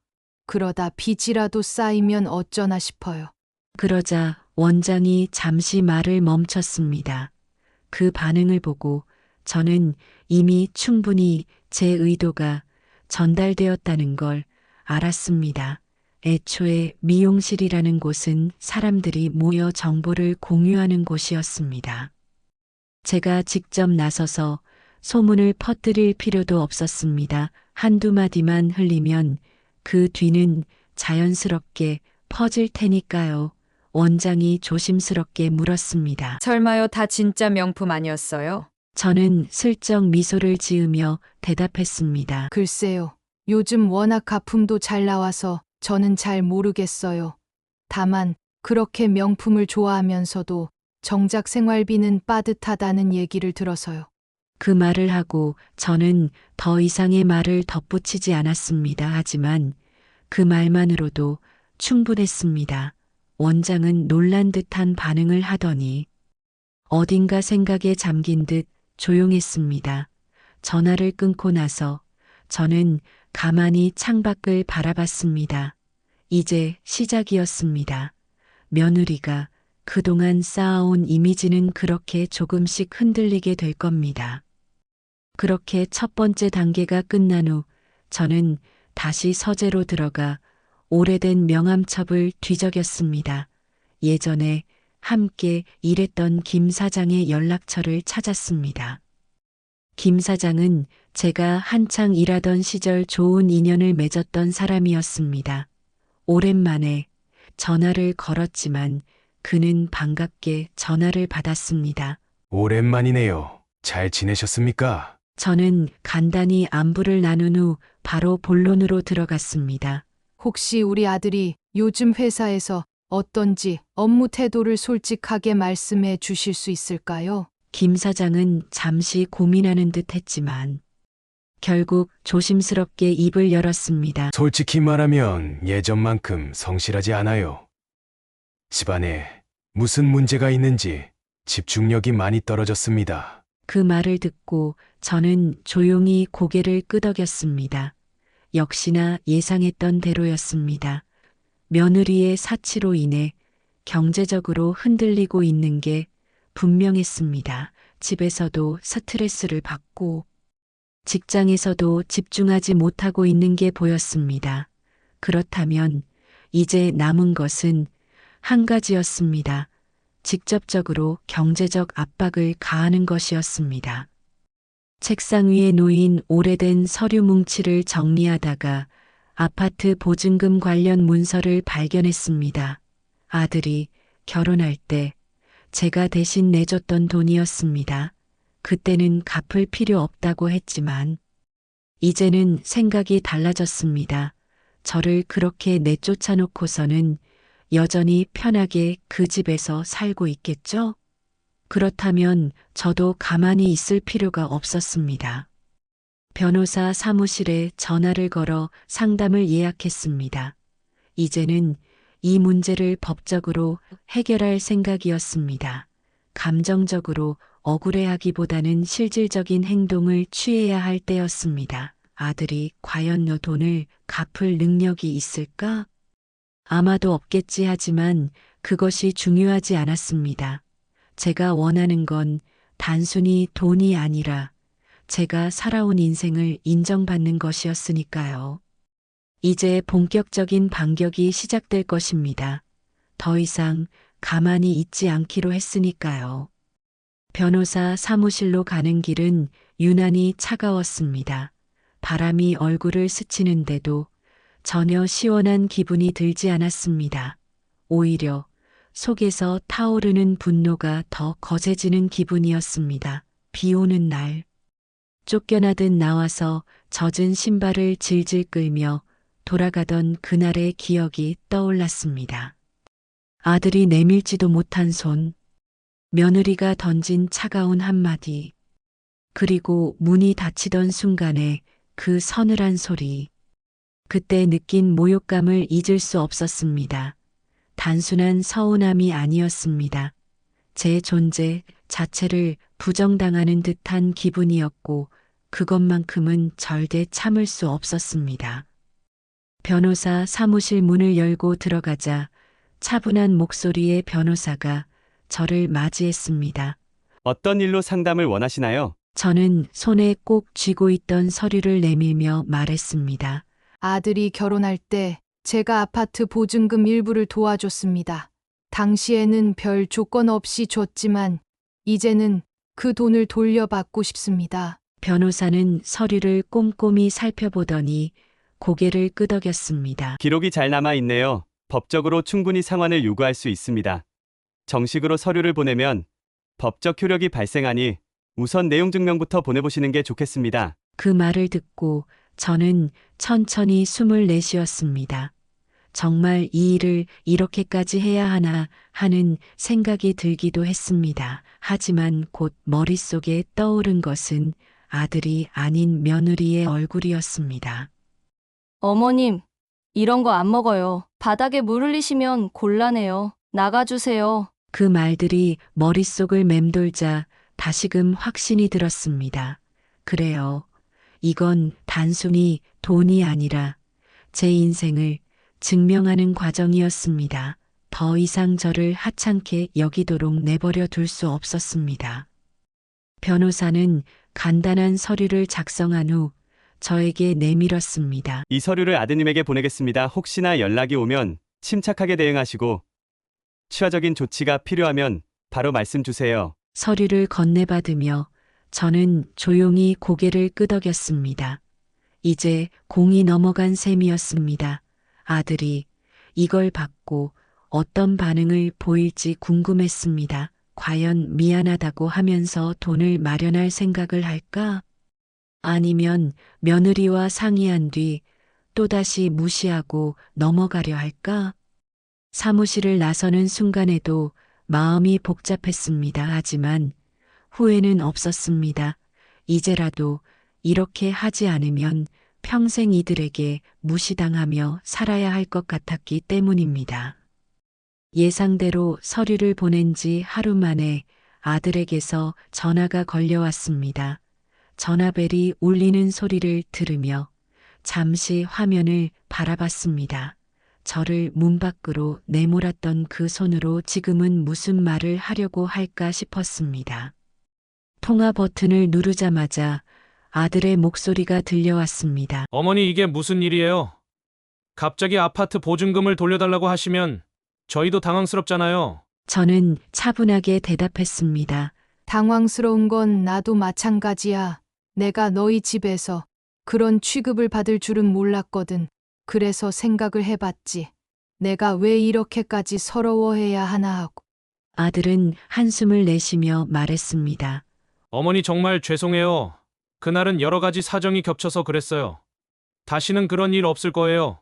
그러다 빚이라도 쌓이면 어쩌나 싶어요. 그러자 원장이 잠시 말을 멈췄습니다. 그 반응을 보고 저는 이미 충분히 제 의도가 전달되었다는 걸 알았습니다. 애초에 미용실이라는 곳은 사람들이 모여 정보를 공유하는 곳이었습니다. 제가 직접 나서서 소문을 퍼뜨릴 필요도 없었습니다. 한두 마디만 흘리면 그 뒤는 자연스럽게 퍼질 테니까요. 원장이 조심스럽게 물었습니다. 설마요, 다 진짜 명품 아니었어요? 저는 슬쩍 미소를 지으며 대답했습니다. 글쎄요. 요즘 워낙 가품도 잘 나와서 저는 잘 모르겠어요. 다만 그렇게 명품을 좋아하면서도 정작 생활비는 빠듯하다는 얘기를 들어서요. 그 말을 하고 저는 더 이상의 말을 덧붙이지 않았습니다. 하지만 그 말만으로도 충분했습니다. 원장은 놀란 듯한 반응을 하더니 어딘가 생각에 잠긴 듯 조용했습니다. 전화를 끊고 나서 저는 가만히 창밖을 바라봤습니다. 이제 시작이었습니다. 며느리가 그동안 쌓아온 이미지는 그렇게 조금씩 흔들리게 될 겁니다. 그렇게 첫 번째 단계가 끝난 후 저는 다시 서재로 들어가 오래된 명함첩을 뒤적였습니다. 예전에 함께 일했던 김 사장의 연락처를 찾았습니다. 김 사장은 제가 한창 일하던 시절 좋은 인연을 맺었던 사람이었습니다. 오랜만에 전화를 걸었지만 그는 반갑게 전화를 받았습니다. 오랜만이네요. 잘 지내셨습니까? 저는 간단히 안부를 나눈 후 바로 본론으로 들어갔습니다. 혹시 우리 아들이 요즘 회사에서 어떤지 업무 태도를 솔직하게 말씀해 주실 수 있을까요? 김 사장은 잠시 고민하는 듯 했지만 결국 조심스럽게 입을 열었습니다. 솔직히 말하면 예전만큼 성실하지 않아요. 집안에 무슨 문제가 있는지 집중력이 많이 떨어졌습니다. 그 말을 듣고 저는 조용히 고개를 끄덕였습니다. 역시나 예상했던 대로였습니다. 며느리의 사치로 인해 경제적으로 흔들리고 있는 게 분명했습니다. 집에서도 스트레스를 받고 직장에서도 집중하지 못하고 있는 게 보였습니다. 그렇다면 이제 남은 것은 한 가지였습니다. 직접적으로 경제적 압박을 가하는 것이었습니다. 책상 위에 놓인 오래된 서류 뭉치를 정리하다가 아파트 보증금 관련 문서를 발견했습니다. 아들이 결혼할 때 제가 대신 내줬던 돈이었습니다. 그때는 갚을 필요 없다고 했지만 이제는 생각이 달라졌습니다. 저를 그렇게 내쫓아 놓고서는 여전히 편하게 그 집에서 살고 있겠죠? 그렇다면 저도 가만히 있을 필요가 없었습니다. 변호사 사무실에 전화를 걸어 상담을 예약했습니다. 이제는 이 문제를 법적으로 해결할 생각이었습니다. 감정적으로 억울해하기보다는 실질적인 행동을 취해야 할 때였습니다. 아들이 과연 요 돈을 갚을 능력이 있을까? 아마도 없겠지 하지만 그것이 중요하지 않았습니다. 제가 원하는 건 단순히 돈이 아니라 제가 살아온 인생을 인정받는 것이었으니까요. 이제 본격적인 반격이 시작될 것입니다. 더 이상 가만히 있지 않기로 했으니까요. 변호사 사무실로 가는 길은 유난히 차가웠습니다. 바람이 얼굴을 스치는데도 전혀 시원한 기분이 들지 않았습니다. 오히려 속에서 타오르는 분노가 더 거세지는 기분이었습니다. 비 오는 날, 쫓겨나듯 나와서 젖은 신발을 질질 끌며 돌아가던 그날의 기억이 떠올랐습니다. 아들이 내밀지도 못한 손, 며느리가 던진 차가운 한마디, 그리고 문이 닫히던 순간에 그 서늘한 소리. 그때 느낀 모욕감을 잊을 수 없었습니다. 단순한 서운함이 아니었습니다. 제 존재 자체를 부정당하는 듯한 기분이었고 그것만큼은 절대 참을 수 없었습니다. 변호사 사무실 문을 열고 들어가자 차분한 목소리의 변호사가 저를 맞이했습니다. 어떤 일로 상담을 원하시나요? 저는 손에 꼭 쥐고 있던 서류를 내밀며 말했습니다. 아들이 결혼할 때 제가 아파트 보증금 일부를 도와줬습니다. 당시에는 별 조건 없이 줬지만 이제는 그 돈을 돌려받고 싶습니다. 변호사는 서류를 꼼꼼히 살펴보더니 고개를 끄덕였습니다. 기록이 잘 남아 있네요. 법적으로 충분히 상환을 요구할 수 있습니다. 정식으로 서류를 보내면 법적 효력이 발생하니 우선 내용 증명부터 보내보시는 게 좋겠습니다. 그 말을 듣고 저는 천천히 숨을 내쉬었습니다. 정말 이 일을 이렇게까지 해야 하나 하는 생각이 들기도 했습니다. 하지만 곧 머릿속에 떠오른 것은 아들이 아닌 며느리의 얼굴이었습니다. 어머님, 이런 거 안 먹어요. 바닥에 물 흘리시면 곤란해요. 나가주세요. 그 말들이 머릿속을 맴돌자 다시금 확신이 들었습니다. 그래요. 이건 단순히 돈이 아니라 제 인생을 증명하는 과정이었습니다. 더 이상 저를 하찮게 여기도록 내버려 둘 수 없었습니다. 변호사는 간단한 서류를 작성한 후 저에게 내밀었습니다. 이 서류를 아드님에게 보내겠습니다. 혹시나 연락이 오면 침착하게 대응하시고 추가적인 조치가 필요하면 바로 말씀 주세요. 서류를 건네받으며 저는 조용히 고개를 끄덕였습니다. 이제 공이 넘어간 셈이었습니다. 아들이 이걸 받고 어떤 반응을 보일지 궁금했습니다. 과연 미안하다고 하면서 돈을 마련할 생각을 할까? 아니면 며느리와 상의한 뒤 또다시 무시하고 넘어가려 할까? 사무실을 나서는 순간에도 마음이 복잡했습니다. 하지만 후회는 없었습니다. 이제라도 이렇게 하지 않으면 평생 이들에게 무시당하며 살아야 할 것 같았기 때문입니다. 예상대로 서류를 보낸 지 하루 만에 아들에게서 전화가 걸려왔습니다. 전화벨이 울리는 소리를 들으며 잠시 화면을 바라봤습니다. 저를 문 밖으로 내몰았던 그 손으로 지금은 무슨 말을 하려고 할까 싶었습니다. 통화 버튼을 누르자마자 아들의 목소리가 들려왔습니다. 어머니, 이게 무슨 일이에요? 갑자기 아파트 보증금을 돌려달라고 하시면 저희도 당황스럽잖아요. 저는 차분하게 대답했습니다. 당황스러운 건 나도 마찬가지야. 내가 너희 집에서 그런 취급을 받을 줄은 몰랐거든. 그래서 생각을 해봤지. 내가 왜 이렇게까지 서러워해야 하나 하고. 아들은 한숨을 내쉬며 말했습니다. 어머니, 정말 죄송해요. 그날은 여러 가지 사정이 겹쳐서 그랬어요. 다시는 그런 일 없을 거예요.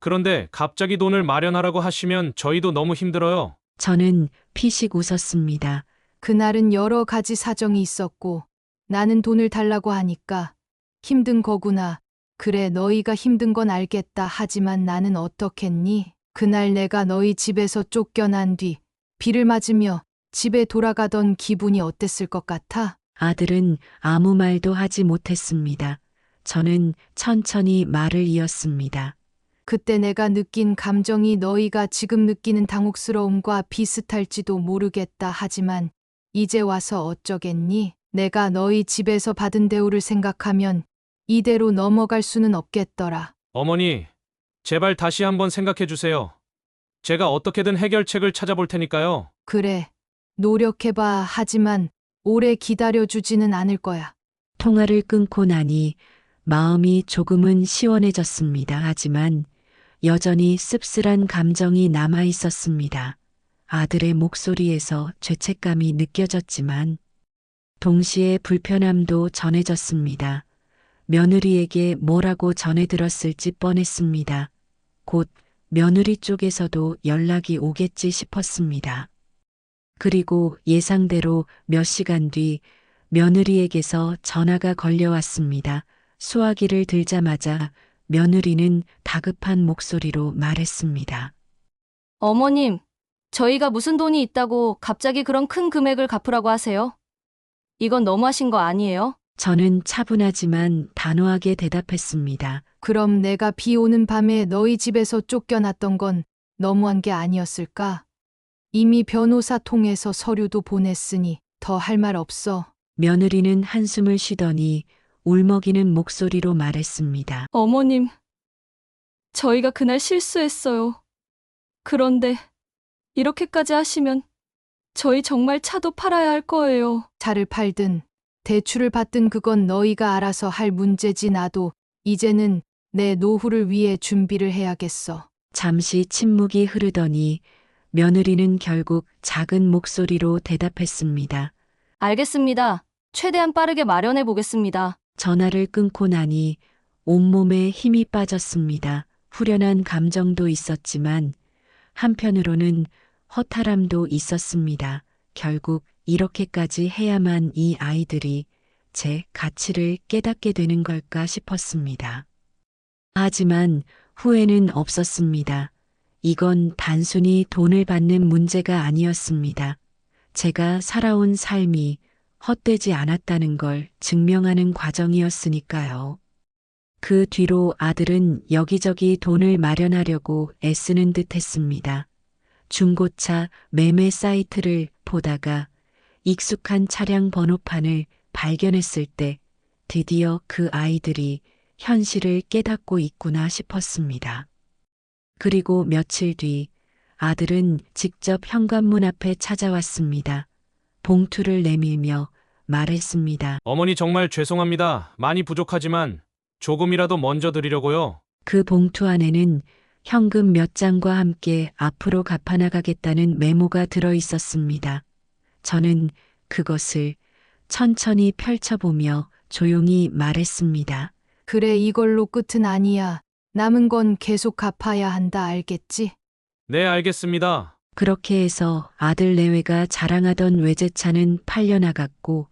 그런데 갑자기 돈을 마련하라고 하시면 저희도 너무 힘들어요. 저는 피식 웃었습니다. 그날은 여러 가지 사정이 있었고 나는 돈을 달라고 하니까 힘든 거구나. 그래, 너희가 힘든 건 알겠다. 하지만 나는 어떻겠니? 그날 내가 너희 집에서 쫓겨난 뒤 비를 맞으며 집에 돌아가던 기분이 어땠을 것 같아? 아들은 아무 말도 하지 못했습니다. 저는 천천히 말을 이었습니다. 그때 내가 느낀 감정이 너희가 지금 느끼는 당혹스러움과 비슷할지도 모르겠다. 하지만 이제 와서 어쩌겠니? 내가 너희 집에서 받은 대우를 생각하면 이대로 넘어갈 수는 없겠더라. 어머니, 제발 다시 한번 생각해 주세요. 제가 어떻게든 해결책을 찾아볼 테니까요. 그래, 노력해봐. 하지만 오래 기다려주지는 않을 거야. 통화를 끊고 나니 마음이 조금은 시원해졌습니다. 하지만 여전히 씁쓸한 감정이 남아 있었습니다. 아들의 목소리에서 죄책감이 느껴졌지만 동시에 불편함도 전해졌습니다. 며느리에게 뭐라고 전해들었을지 뻔했습니다. 곧 며느리 쪽에서도 연락이 오겠지 싶었습니다. 그리고 예상대로 몇 시간 뒤 며느리에게서 전화가 걸려왔습니다. 수화기를 들자마자 며느리는 다급한 목소리로 말했습니다. 어머님, 저희가 무슨 돈이 있다고 갑자기 그런 큰 금액을 갚으라고 하세요? 이건 너무하신 거 아니에요? 저는 차분하지만 단호하게 대답했습니다. 그럼 내가 비 오는 밤에 너희 집에서 쫓겨났던 건 너무한 게 아니었을까? 이미 변호사 통해서 서류도 보냈으니 더 할 말 없어. 며느리는 한숨을 쉬더니 울먹이는 목소리로 말했습니다. 어머님, 저희가 그날 실수했어요. 그런데 이렇게까지 하시면 저희 정말 차도 팔아야 할 거예요. 차를 팔든 대출을 받든 그건 너희가 알아서 할 문제지. 나도 이제는 내 노후를 위해 준비를 해야겠어. 잠시 침묵이 흐르더니 며느리는 결국 작은 목소리로 대답했습니다. 알겠습니다. 최대한 빠르게 마련해 보겠습니다. 전화를 끊고 나니 온몸에 힘이 빠졌습니다. 후련한 감정도 있었지만 한편으로는 허탈함도 있었습니다. 결국 이렇게까지 해야만 이 아이들이 제 가치를 깨닫게 되는 걸까 싶었습니다. 하지만 후회는 없었습니다. 이건 단순히 돈을 받는 문제가 아니었습니다. 제가 살아온 삶이 헛되지 않았다는 걸 증명하는 과정이었으니까요. 그 뒤로 아들은 여기저기 돈을 마련하려고 애쓰는 듯 했습니다. 중고차 매매 사이트를 보다가 익숙한 차량 번호판을 발견했을 때 드디어 그 아이들이 현실을 깨닫고 있구나 싶었습니다. 그리고 며칠 뒤 아들은 직접 현관문 앞에 찾아왔습니다. 봉투를 내밀며 말했습니다. 어머니 정말 죄송합니다. 많이 부족하지만 조금이라도 먼저 드리려고요. 그 봉투 안에는 현금 몇 장과 함께 앞으로 갚아나가겠다는 메모가 들어 있었습니다. 저는 그것을 천천히 펼쳐보며 조용히 말했습니다. 그래, 이걸로 끝은 아니야. 남은 건 계속 갚아야 한다, 알겠지? 네, 알겠습니다. 그렇게 해서 아들 내외가 자랑하던 외제차는 팔려나갔고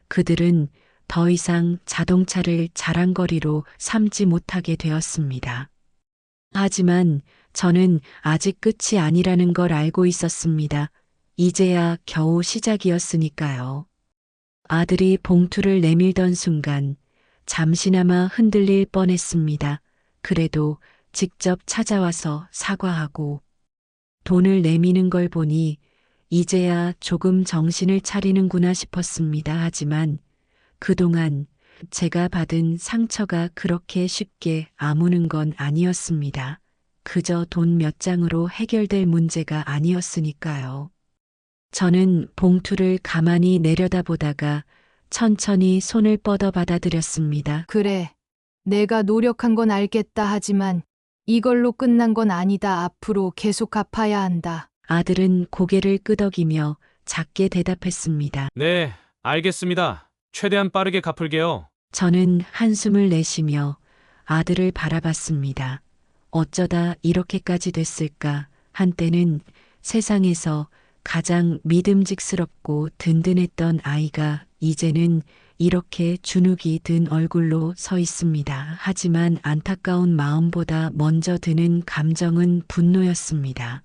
그들은 더 이상 자동차를 자랑거리로 삼지 못하게 되었습니다. 하지만 저는 아직 끝이 아니라는 걸 알고 있었습니다. 이제야 겨우 시작이었으니까요. 아들이 봉투를 내밀던 순간 잠시나마 흔들릴 뻔했습니다. 그래도 직접 찾아와서 사과하고 돈을 내미는 걸 보니 이제야 조금 정신을 차리는구나 싶었습니다. 하지만 그동안 제가 받은 상처가 그렇게 쉽게 아무는 건 아니었습니다. 그저 돈 몇 장으로 해결될 문제가 아니었으니까요. 저는 봉투를 가만히 내려다보다가 천천히 손을 뻗어 받아들였습니다. 그래, 내가 노력한 건 알겠다 하지만 이걸로 끝난 건 아니다. 앞으로 계속 갚아야 한다. 아들은 고개를 끄덕이며 작게 대답했습니다. 네, 알겠습니다. 최대한 빠르게 갚을게요. 저는 한숨을 내쉬며 아들을 바라봤습니다. 어쩌다 이렇게까지 됐을까? 한때는 세상에서 가장 믿음직스럽고 든든했던 아이가 이제는 이렇게 주눅이 든 얼굴로 서 있습니다. 하지만 안타까운 마음보다 먼저 드는 감정은 분노였습니다.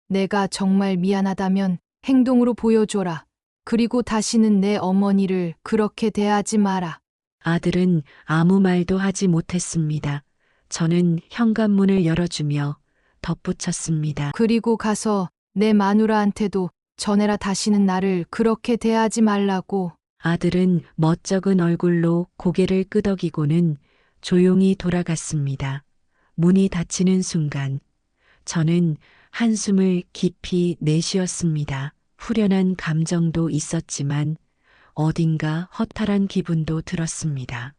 내가 정말 미안하다면 행동으로 보여줘라. 그리고 다시는 내 어머니를 그렇게 대하지 마라. 아들은 아무 말도 하지 못했습니다. 저는 현관문을 열어주며 덧붙였습니다. 그리고 가서 내 마누라한테도 전해라. 다시는 나를 그렇게 대하지 말라고. 아들은 멋쩍은 얼굴로 고개를 끄덕이고는 조용히 돌아갔습니다. 문이 닫히는 순간 저는 한숨을 깊이 내쉬었습니다. 후련한 감정도 있었지만 어딘가 허탈한 기분도 들었습니다.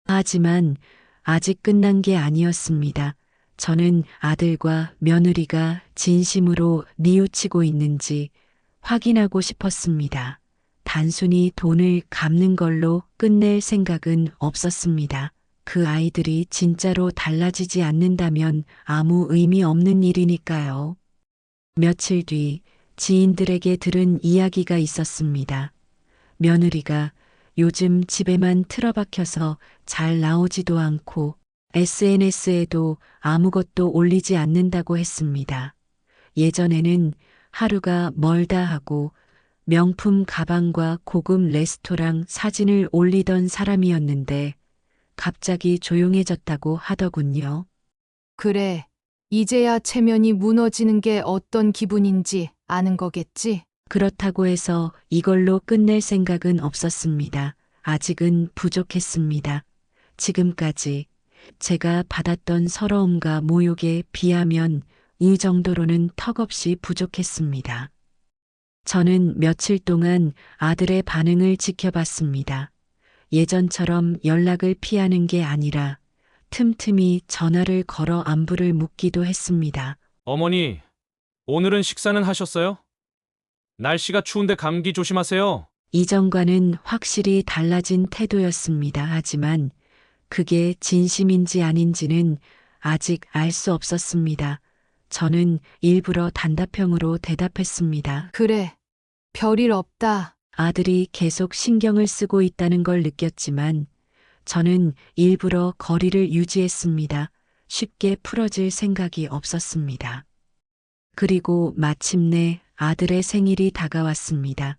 하지만 아직 끝난 게 아니었습니다. 저는 아들과 며느리가 진심으로 뉘우치고 있는지 확인하고 싶었습니다. 단순히 돈을 갚는 걸로 끝낼 생각은 없었습니다. 그 아이들이 진짜로 달라지지 않는다면 아무 의미 없는 일이니까요. 며칠 뒤 지인들에게 들은 이야기가 있었습니다. 며느리가 요즘 집에만 틀어박혀서 잘 나오지도 않고 SNS에도 아무것도 올리지 않는다고 했습니다. 예전에는 하루가 멀다 하고 명품 가방과 고급 레스토랑 사진을 올리던 사람이었는데 갑자기 조용해졌다고 하더군요. 그래, 이제야 체면이 무너지는 게 어떤 기분인지 아는 거겠지? 그렇다고 해서 이걸로 끝낼 생각은 없었습니다. 아직은 부족했습니다. 지금까지 제가 받았던 서러움과 모욕에 비하면 이 정도로는 턱없이 부족했습니다. 저는 며칠 동안 아들의 반응을 지켜봤습니다. 예전처럼 연락을 피하는 게 아니라 틈틈이 전화를 걸어 안부를 묻기도 했습니다. 어머니, 오늘은 식사는 하셨어요? 날씨가 추운데 감기 조심하세요. 이전과는 확실히 달라진 태도였습니다. 하지만 그게 진심인지 아닌지는 아직 알 수 없었습니다. 저는 일부러 단답형으로 대답했습니다. 그래. 별일 없다. 아들이 계속 신경을 쓰고 있다는 걸 느꼈지만 저는 일부러 거리를 유지했습니다. 쉽게 풀어질 생각이 없었습니다. 그리고 마침내 아들의 생일이 다가왔습니다.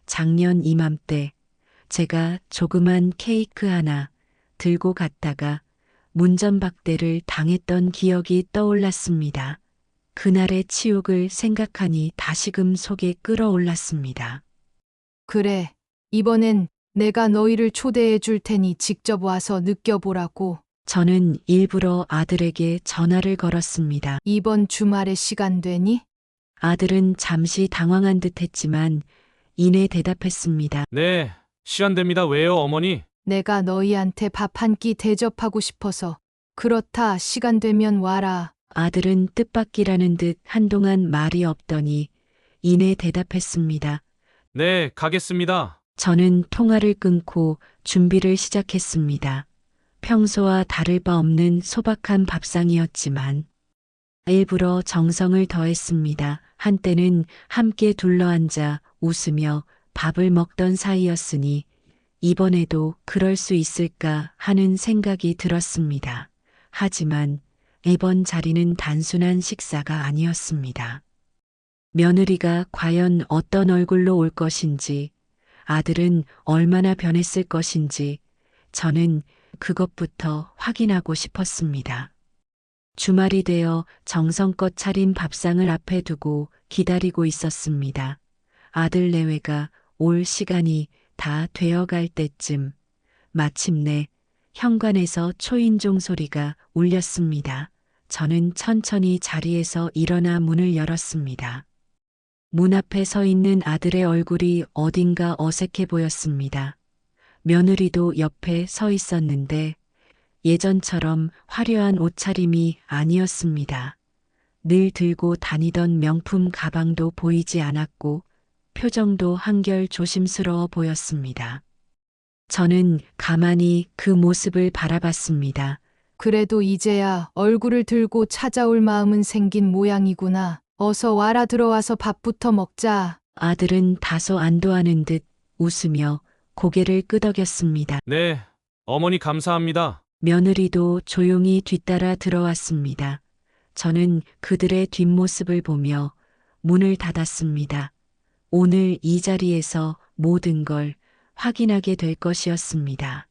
작년 이맘때 제가 조그만 케이크 하나 들고 갔다가 문전박대를 당했던 기억이 떠올랐습니다. 그날의 치욕을 생각하니 다시금 속에 끓어올랐습니다. 그래. 이번엔 내가 너희를 초대해 줄 테니 직접 와서 느껴보라고. 저는 일부러 아들에게 전화를 걸었습니다. 이번 주말에 시간 되니? 아들은 잠시 당황한 듯 했지만 이내 대답했습니다. 네, 시간 됩니다. 왜요, 어머니? 내가 너희한테 밥 한 끼 대접하고 싶어서. 그렇다. 시간 되면 와라. 아들은 뜻밖이라는 듯 한동안 말이 없더니 이내 대답했습니다. 네, 가겠습니다. 저는 통화를 끊고 준비를 시작했습니다. 평소와 다를 바 없는 소박한 밥상이었지만 일부러 정성을 더했습니다. 한때는 함께 둘러앉아 웃으며 밥을 먹던 사이였으니 이번에도 그럴 수 있을까 하는 생각이 들었습니다. 하지만 이번 자리는 단순한 식사가 아니었습니다. 며느리가 과연 어떤 얼굴로 올 것인지, 아들은 얼마나 변했을 것인지, 저는 그것부터 확인하고 싶었습니다. 주말이 되어 정성껏 차린 밥상을 앞에 두고 기다리고 있었습니다. 아들 내외가 올 시간이 다 되어갈 때쯤 마침내 현관에서 초인종 소리가 울렸습니다. 저는 천천히 자리에서 일어나 문을 열었습니다. 문 앞에 서 있는 아들의 얼굴이 어딘가 어색해 보였습니다. 며느리도 옆에 서 있었는데 예전처럼 화려한 옷차림이 아니었습니다. 늘 들고 다니던 명품 가방도 보이지 않았고 표정도 한결 조심스러워 보였습니다. 저는 가만히 그 모습을 바라봤습니다. 그래도 이제야 얼굴을 들고 찾아올 마음은 생긴 모양이구나. 어서 와라. 들어와서 밥부터 먹자. 아들은 다소 안도하는 듯 웃으며 고개를 끄덕였습니다. 네, 어머니 감사합니다. 며느리도 조용히 뒤따라 들어왔습니다. 저는 그들의 뒷모습을 보며 문을 닫았습니다. 오늘 이 자리에서 모든 걸 확인하게 될 것이었습니다.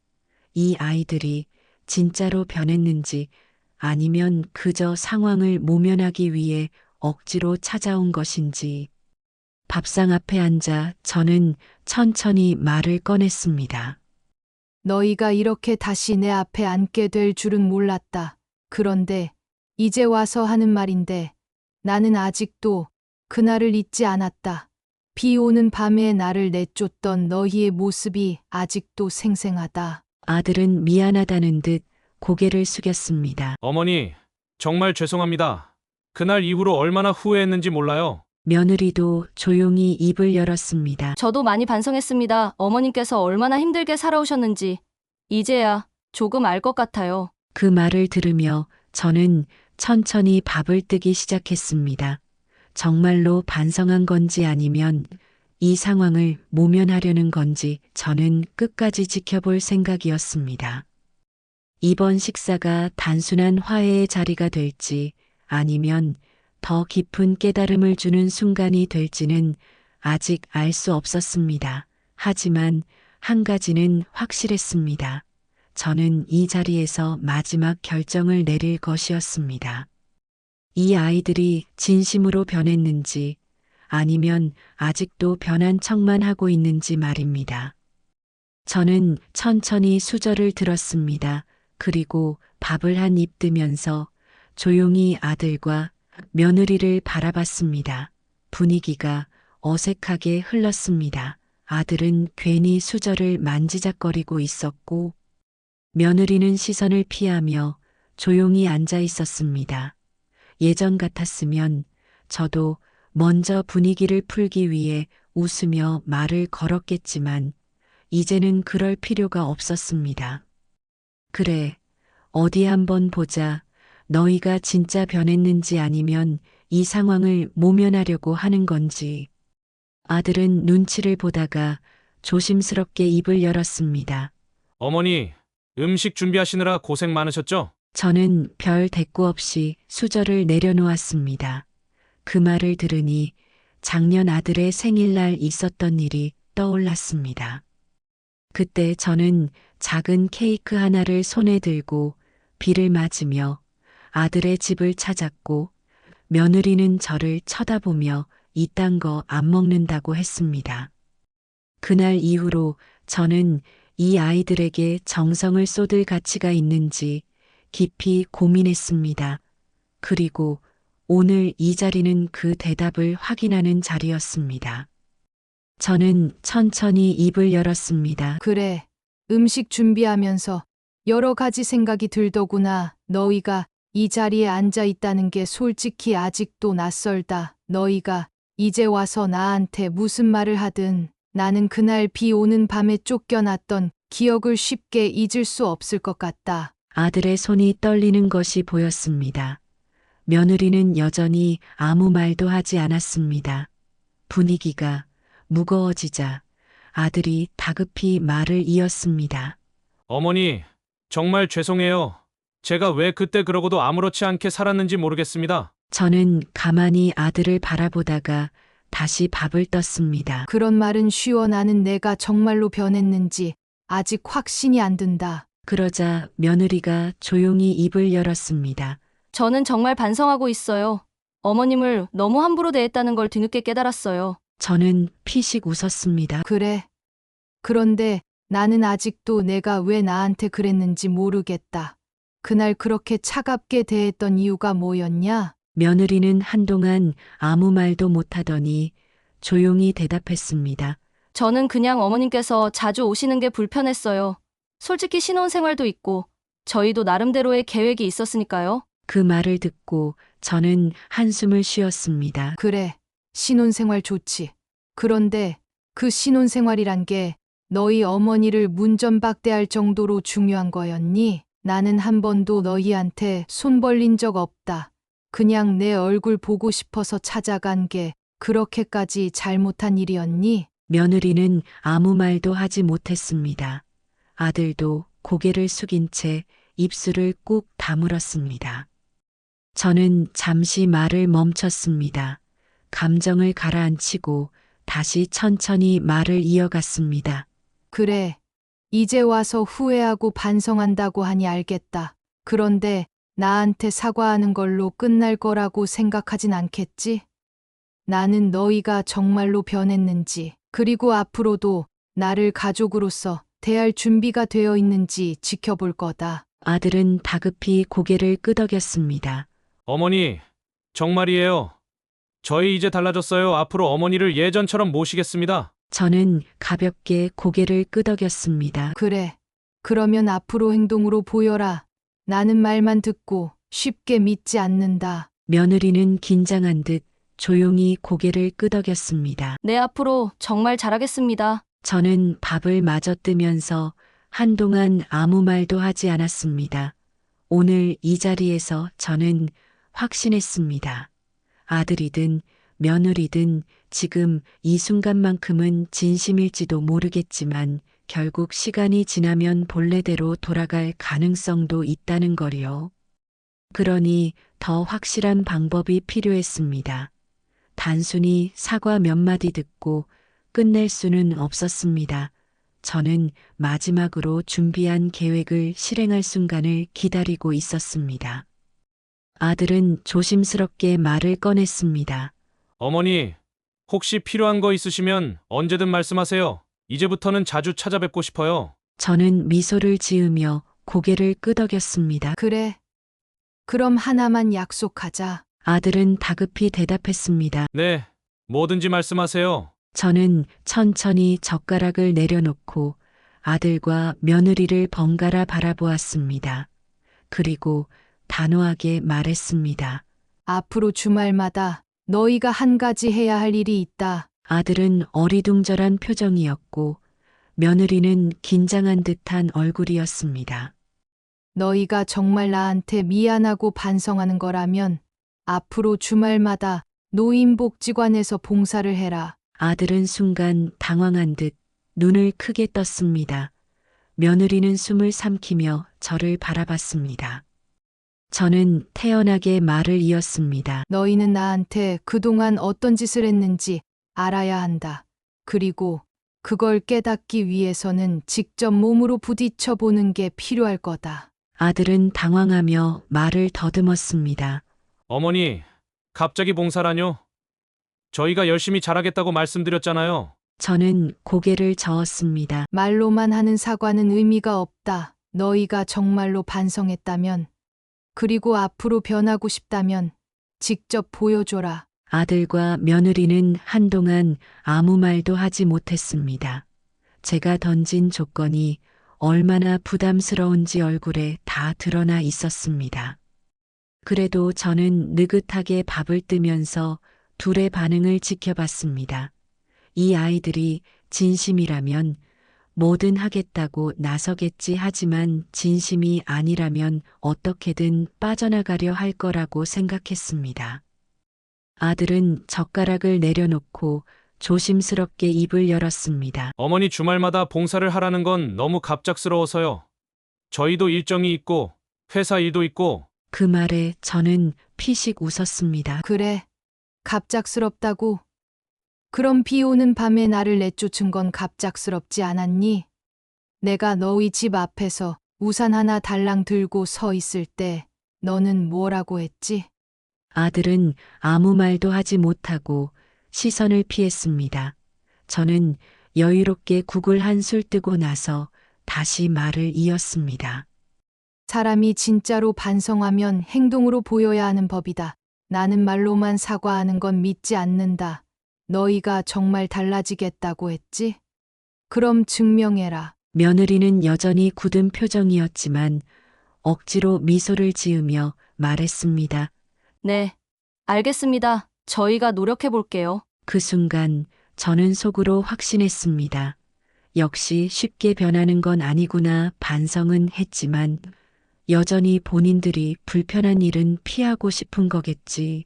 이 아이들이 진짜로 변했는지 아니면 그저 상황을 모면하기 위해 억지로 찾아온 것인지. 밥상 앞에 앉아 저는 천천히 말을 꺼냈습니다. 너희가 이렇게 다시 내 앞에 앉게 될 줄은 몰랐다. 그런데 이제 와서 하는 말인데 나는 아직도 그날을 잊지 않았다. 비 오는 밤에 나를 내쫓던 너희의 모습이 아직도 생생하다. 아들은 미안하다는 듯 고개를 숙였습니다. 어머니, 정말 죄송합니다. 그날 이후로 얼마나 후회했는지 몰라요. 며느리도 조용히 입을 열었습니다. 저도 많이 반성했습니다. 어머님께서 얼마나 힘들게 살아오셨는지 이제야 조금 알 것 같아요. 그 말을 들으며 저는 천천히 밥을 뜨기 시작했습니다. 정말로 반성한 건지 아니면 이 상황을 모면하려는 건지 저는 끝까지 지켜볼 생각이었습니다. 이번 식사가 단순한 화해의 자리가 될지 아니면 더 깊은 깨달음을 주는 순간이 될지는 아직 알 수 없었습니다. 하지만 한 가지는 확실했습니다. 저는 이 자리에서 마지막 결정을 내릴 것이었습니다. 이 아이들이 진심으로 변했는지 아니면 아직도 변한 척만 하고 있는지 말입니다. 저는 천천히 수저를 들었습니다. 그리고 밥을 한 입 뜨면서 조용히 아들과 며느리를 바라봤습니다. 분위기가 어색하게 흘렀습니다. 아들은 괜히 수저를 만지작거리고 있었고 며느리는 시선을 피하며 조용히 앉아 있었습니다. 예전 같았으면 저도 먼저 분위기를 풀기 위해 웃으며 말을 걸었겠지만 이제는 그럴 필요가 없었습니다. 그래, 어디 한번 보자. 너희가 진짜 변했는지 아니면 이 상황을 모면하려고 하는 건지. 아들은 눈치를 보다가 조심스럽게 입을 열었습니다. 어머니, 음식 준비하시느라 고생 많으셨죠? 저는 별 대꾸 없이 수저를 내려놓았습니다. 그 말을 들으니 작년 아들의 생일날 있었던 일이 떠올랐습니다. 그때 저는 작은 케이크 하나를 손에 들고 비를 맞으며 아들의 집을 찾았고 며느리는 저를 쳐다보며 이딴 거 안 먹는다고 했습니다. 그날 이후로 저는 이 아이들에게 정성을 쏟을 가치가 있는지 깊이 고민했습니다. 그리고 오늘 이 자리는 그 대답을 확인하는 자리였습니다. 저는 천천히 입을 열었습니다. 그래, 음식 준비하면서 여러 가지 생각이 들더구나. 너희가 이 자리에 앉아 있다는 게 솔직히 아직도 낯설다. 너희가 이제 와서 나한테 무슨 말을 하든 나는 그날 비 오는 밤에 쫓겨났던 기억을 쉽게 잊을 수 없을 것 같다. 아들의 손이 떨리는 것이 보였습니다. 며느리는 여전히 아무 말도 하지 않았습니다. 분위기가 무거워지자 아들이 다급히 말을 이었습니다. 어머니, 정말 죄송해요. 제가 왜 그때 그러고도 아무렇지 않게 살았는지 모르겠습니다. 저는 가만히 아들을 바라보다가 다시 밥을 떴습니다. 그런 말은 쉬워. 나는 내가 정말로 변했는지 아직 확신이 안 든다. 그러자 며느리가 조용히 입을 열었습니다. 저는 정말 반성하고 있어요. 어머님을 너무 함부로 대했다는 걸 뒤늦게 깨달았어요. 저는 피식 웃었습니다. 그래. 그런데 나는 아직도 내가 왜 나한테 그랬는지 모르겠다. 그날 그렇게 차갑게 대했던 이유가 뭐였냐? 며느리는 한동안 아무 말도 못하더니 조용히 대답했습니다. 저는 그냥 어머님께서 자주 오시는 게 불편했어요. 솔직히 신혼생활도 있고 저희도 나름대로의 계획이 있었으니까요. 그 말을 듣고 저는 한숨을 쉬었습니다. 그래. 신혼생활 좋지. 그런데 그 신혼생활이란 게 너희 어머니를 문전박대할 정도로 중요한 거였니? 나는 한 번도 너희한테 손 벌린 적 없다. 그냥 내 얼굴 보고 싶어서 찾아간 게 그렇게까지 잘못한 일이었니? 며느리는 아무 말도 하지 못했습니다. 아들도 고개를 숙인 채 입술을 꾹 다물었습니다. 저는 잠시 말을 멈췄습니다. 감정을 가라앉히고 다시 천천히 말을 이어갔습니다. 그래. 이제 와서 후회하고 반성한다고 하니 알겠다. 그런데 나한테 사과하는 걸로 끝날 거라고 생각하진 않겠지? 나는 너희가 정말로 변했는지, 그리고 앞으로도 나를 가족으로서 대할 준비가 되어 있는지 지켜볼 거다. 아들은 다급히 고개를 끄덕였습니다. 어머니, 정말이에요. 저희 이제 달라졌어요. 앞으로 어머니를 예전처럼 모시겠습니다. 저는 가볍게 고개를 끄덕였습니다. 그래. 그러면 앞으로 행동으로 보여라. 나는 말만 듣고 쉽게 믿지 않는다. 며느리는 긴장한 듯 조용히 고개를 끄덕였습니다. 네, 앞으로 정말 잘하겠습니다. 저는 밥을 마저 뜨면서 한동안 아무 말도 하지 않았습니다. 오늘 이 자리에서 저는 확신했습니다. 아들이든 며느리든 지금 이 순간만큼은 진심일지도 모르겠지만 결국 시간이 지나면 본래대로 돌아갈 가능성도 있다는 거리요. 그러니 더 확실한 방법이 필요했습니다. 단순히 사과 몇 마디 듣고 끝낼 수는 없었습니다. 저는 마지막으로 준비한 계획을 실행할 순간을 기다리고 있었습니다. 아들은 조심스럽게 말을 꺼냈습니다. 어머니, 혹시 필요한 거 있으시면 언제든 말씀하세요. 이제부터는 자주 찾아뵙고 싶어요. 저는 미소를 지으며 고개를 끄덕였습니다. 그래. 그럼 하나만 약속하자. 아들은 다급히 대답했습니다. 네, 뭐든지 말씀하세요. 저는 천천히 젓가락을 내려놓고 아들과 며느리를 번갈아 바라보았습니다. 그리고 단호하게 말했습니다. 앞으로 주말마다 너희가 한 가지 해야 할 일이 있다. 아들은 어리둥절한 표정이었고 며느리는 긴장한 듯한 얼굴이었습니다. 너희가 정말 나한테 미안하고 반성하는 거라면 앞으로 주말마다 노인복지관에서 봉사를 해라. 아들은 순간 당황한 듯 눈을 크게 떴습니다. 며느리는 숨을 삼키며 저를 바라봤습니다. 저는 태연하게 말을 이었습니다. 너희는 나한테 그동안 어떤 짓을 했는지 알아야 한다. 그리고 그걸 깨닫기 위해서는 직접 몸으로 부딪혀 보는 게 필요할 거다. 아들은 당황하며 말을 더듬었습니다. 어머니, 갑자기 봉사라뇨? 저희가 열심히 잘하겠다고 말씀드렸잖아요. 저는 고개를 저었습니다. 말로만 하는 사과는 의미가 없다. 너희가 정말로 반성했다면, 그리고 앞으로 변하고 싶다면 직접 보여줘라. 아들과 며느리는 한동안 아무 말도 하지 못했습니다. 제가 던진 조건이 얼마나 부담스러운지 얼굴에 다 드러나 있었습니다. 그래도 저는 느긋하게 밥을 뜨면서 둘의 반응을 지켜봤습니다. 이 아이들이 진심이라면 뭐든 하겠다고 나서겠지, 하지만 진심이 아니라면 어떻게든 빠져나가려 할 거라고 생각했습니다. 아들은 젓가락을 내려놓고 조심스럽게 입을 열었습니다. 어머니 주말마다 봉사를 하라는 건 너무 갑작스러워서요. 저희도 일정이 있고 회사 일도 있고. 그 말에 저는 피식 웃었습니다. 그래, 갑작스럽다고? 그럼 비 오는 밤에 나를 내쫓은 건 갑작스럽지 않았니? 내가 너희 집 앞에서 우산 하나 달랑 들고 서 있을 때 너는 뭐라고 했지? 아들은 아무 말도 하지 못하고 시선을 피했습니다. 저는 여유롭게 국을 한 술 뜨고 나서 다시 말을 이었습니다. 사람이 진짜로 반성하면 행동으로 보여야 하는 법이다. 나는 말로만 사과하는 건 믿지 않는다. 너희가 정말 달라지겠다고 했지? 그럼 증명해라. 며느리는 여전히 굳은 표정이었지만 억지로 미소를 지으며 말했습니다. 네, 알겠습니다. 저희가 노력해 볼게요. 그 순간 저는 속으로 확신했습니다. 역시 쉽게 변하는 건 아니구나. 반성은 했지만 여전히 본인들이 불편한 일은 피하고 싶은 거겠지.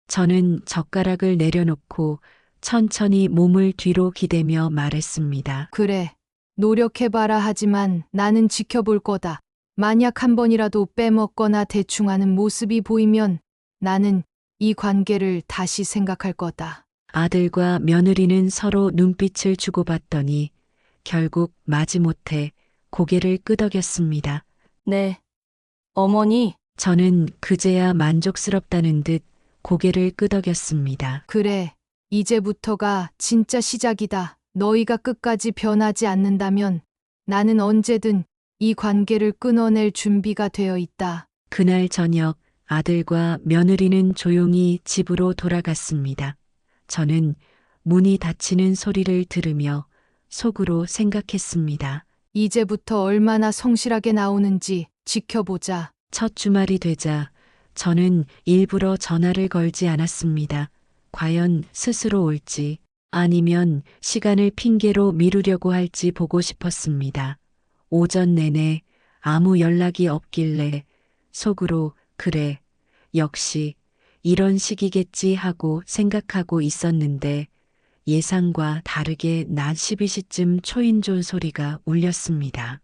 저는 젓가락을 내려놓고 천천히 몸을 뒤로 기대며 말했습니다. 그래, 노력해봐라. 하지만 나는 지켜볼 거다. 만약 한 번이라도 빼먹거나 대충하는 모습이 보이면 나는 이 관계를 다시 생각할 거다. 아들과 며느리는 서로 눈빛을 주고받더니 결국 마지못해 고개를 끄덕였습니다. 네. 어머니, 저는 그제야 만족스럽다는 듯 고개를 끄덕였습니다. 그래, 이제부터가 진짜 시작이다. 너희가 끝까지 변하지 않는다면 나는 언제든 이 관계를 끊어낼 준비가 되어 있다. 그날 저녁 아들과 며느리는 조용히 집으로 돌아갔습니다. 저는 문이 닫히는 소리를 들으며 속으로 생각했습니다. 이제부터 얼마나 성실하게 나오는지 지켜보자. 첫 주말이 되자 저는 일부러 전화를 걸지 않았습니다. 과연 스스로 올지 아니면 시간을 핑계로 미루려고 할지 보고 싶었습니다. 오전 내내 아무 연락이 없길래 속으로 그래, 역시 이런 시기겠지 하고 생각하고 있었는데 예상과 다르게 낮 12시쯤 초인종 소리가 울렸습니다.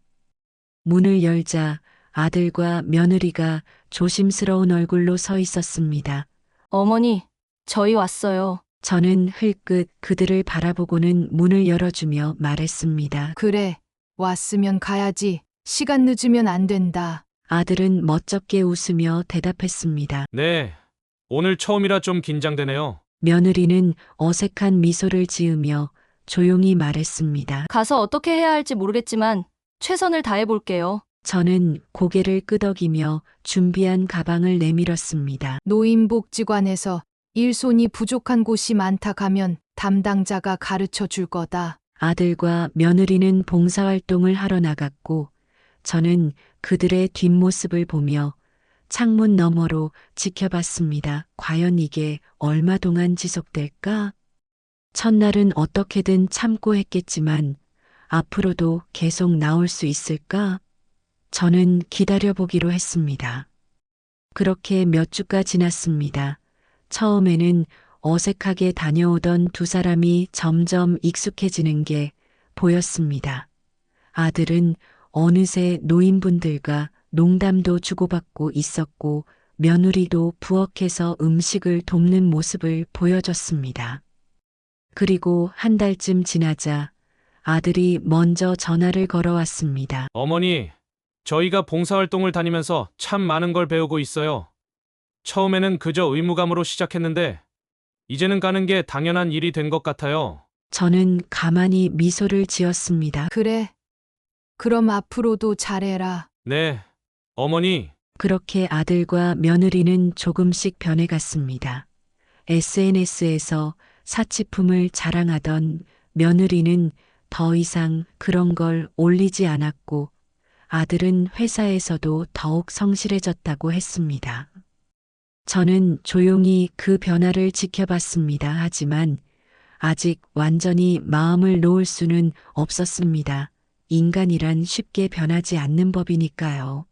문을 열자 아들과 며느리가 조심스러운 얼굴로 서 있었습니다. 어머니, 저희 왔어요. 저는 흘끗 그들을 바라보고는 문을 열어주며 말했습니다. 그래, 왔으면 가야지. 시간 늦으면 안 된다. 아들은 멋쩍게 웃으며 대답했습니다. 네, 오늘 처음이라 좀 긴장되네요. 며느리는 어색한 미소를 지으며 조용히 말했습니다. 가서 어떻게 해야 할지 모르겠지만 최선을 다해 볼게요. 저는 고개를 끄덕이며 준비한 가방을 내밀었습니다. 노인복지관에서 일손이 부족한 곳이 많다 가면 담당자가 가르쳐 줄 거다. 아들과 며느리는 봉사활동을 하러 나갔고 저는 그들의 뒷모습을 보며 창문 너머로 지켜봤습니다. 과연 이게 얼마 동안 지속될까? 첫날은 어떻게든 참고 했겠지만 앞으로도 계속 나올 수 있을까? 저는 기다려보기로 했습니다. 그렇게 몇 주가 지났습니다. 처음에는 어색하게 다녀오던 두 사람이 점점 익숙해지는 게 보였습니다. 아들은 어느새 노인분들과 농담도 주고받고 있었고 며느리도 부엌에서 음식을 돕는 모습을 보여줬습니다. 그리고 한 달쯤 지나자 아들이 먼저 전화를 걸어왔습니다. 어머니, 저희가 봉사활동을 다니면서 참 많은 걸 배우고 있어요. 처음에는 그저 의무감으로 시작했는데 이제는 가는 게 당연한 일이 된 것 같아요. 저는 가만히 미소를 지었습니다. 그래. 그럼 앞으로도 잘해라. 네, 어머니. 그렇게 아들과 며느리는 조금씩 변해갔습니다. SNS에서 사치품을 자랑하던 며느리는 더 이상 그런 걸 올리지 않았고 아들은 회사에서도 더욱 성실해졌다고 했습니다. 저는 조용히 그 변화를 지켜봤습니다. 하지만 아직 완전히 마음을 놓을 수는 없었습니다. 인간이란 쉽게 변하지 않는 법이니까요.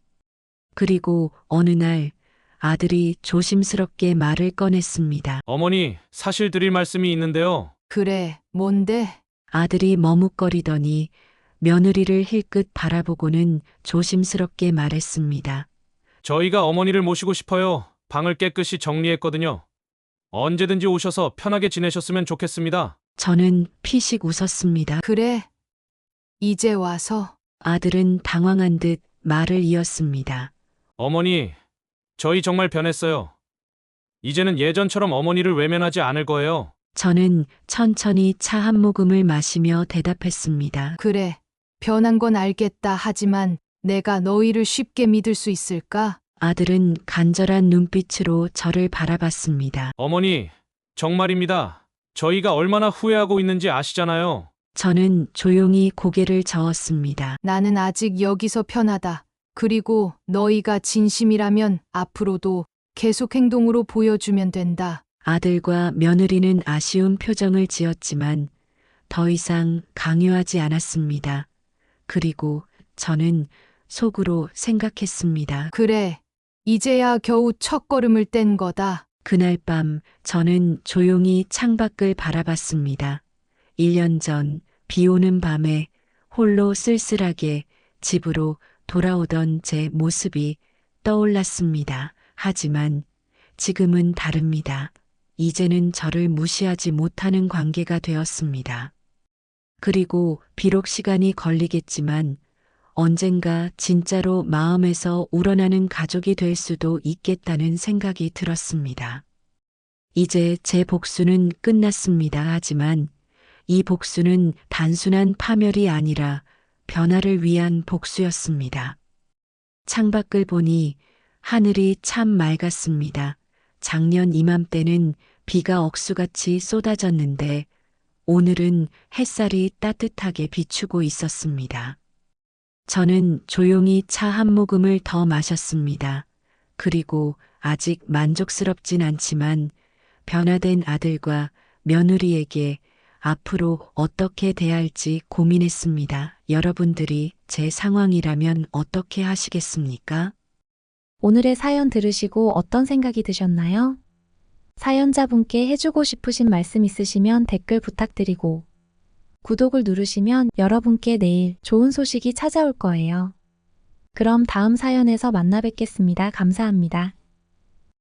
그리고 어느 날 아들이 조심스럽게 말을 꺼냈습니다. 어머니, 사실 드릴 말씀이 있는데요. 그래, 뭔데? 아들이 머뭇거리더니 며느리를 힐끗 바라보고는 조심스럽게 말했습니다. 저희가 어머니를 모시고 싶어요. 방을 깨끗이 정리했거든요. 언제든지 오셔서 편하게 지내셨으면 좋겠습니다. 저는 피식 웃었습니다. 그래. 이제 와서. 아들은 당황한 듯 말을 이었습니다. 어머니, 저희 정말 변했어요. 이제는 예전처럼 어머니를 외면하지 않을 거예요. 저는 천천히 차 한 모금을 마시며 대답했습니다. 그래. 변한 건 알겠다. 하지만 내가 너희를 쉽게 믿을 수 있을까? 아들은 간절한 눈빛으로 저를 바라봤습니다. 어머니, 정말입니다. 저희가 얼마나 후회하고 있는지 아시잖아요. 저는 조용히 고개를 저었습니다. 나는 아직 여기서 편하다. 그리고 너희가 진심이라면 앞으로도 계속 행동으로 보여주면 된다. 아들과 며느리는 아쉬운 표정을 지었지만 더 이상 강요하지 않았습니다. 그리고 저는 속으로 생각했습니다. 그래. 이제야 겨우 첫걸음을 뗀 거다. 그날 밤 저는 조용히 창밖을 바라봤습니다. 1년 전 비 오는 밤에 홀로 쓸쓸하게 집으로 돌아오던 제 모습이 떠올랐습니다. 하지만 지금은 다릅니다. 이제는 저를 무시하지 못하는 관계가 되었습니다. 그리고 비록 시간이 걸리겠지만 언젠가 진짜로 마음에서 우러나는 가족이 될 수도 있겠다는 생각이 들었습니다. 이제 제 복수는 끝났습니다. 하지만 이 복수는 단순한 파멸이 아니라 변화를 위한 복수였습니다. 창밖을 보니 하늘이 참 맑았습니다. 작년 이맘때는 비가 억수같이 쏟아졌는데 오늘은 햇살이 따뜻하게 비추고 있었습니다. 저는 조용히 차 한 모금을 더 마셨습니다. 그리고 아직 만족스럽진 않지만 변화된 아들과 며느리에게 앞으로 어떻게 대할지 고민했습니다. 여러분들이 제 상황이라면 어떻게 하시겠습니까? 오늘의 사연 들으시고 어떤 생각이 드셨나요? 사연자분께 해주고 싶으신 말씀 있으시면 댓글 부탁드리고 구독을 누르시면 여러분께 내일 좋은 소식이 찾아올 거예요. 그럼 다음 사연에서 만나 뵙겠습니다. 감사합니다.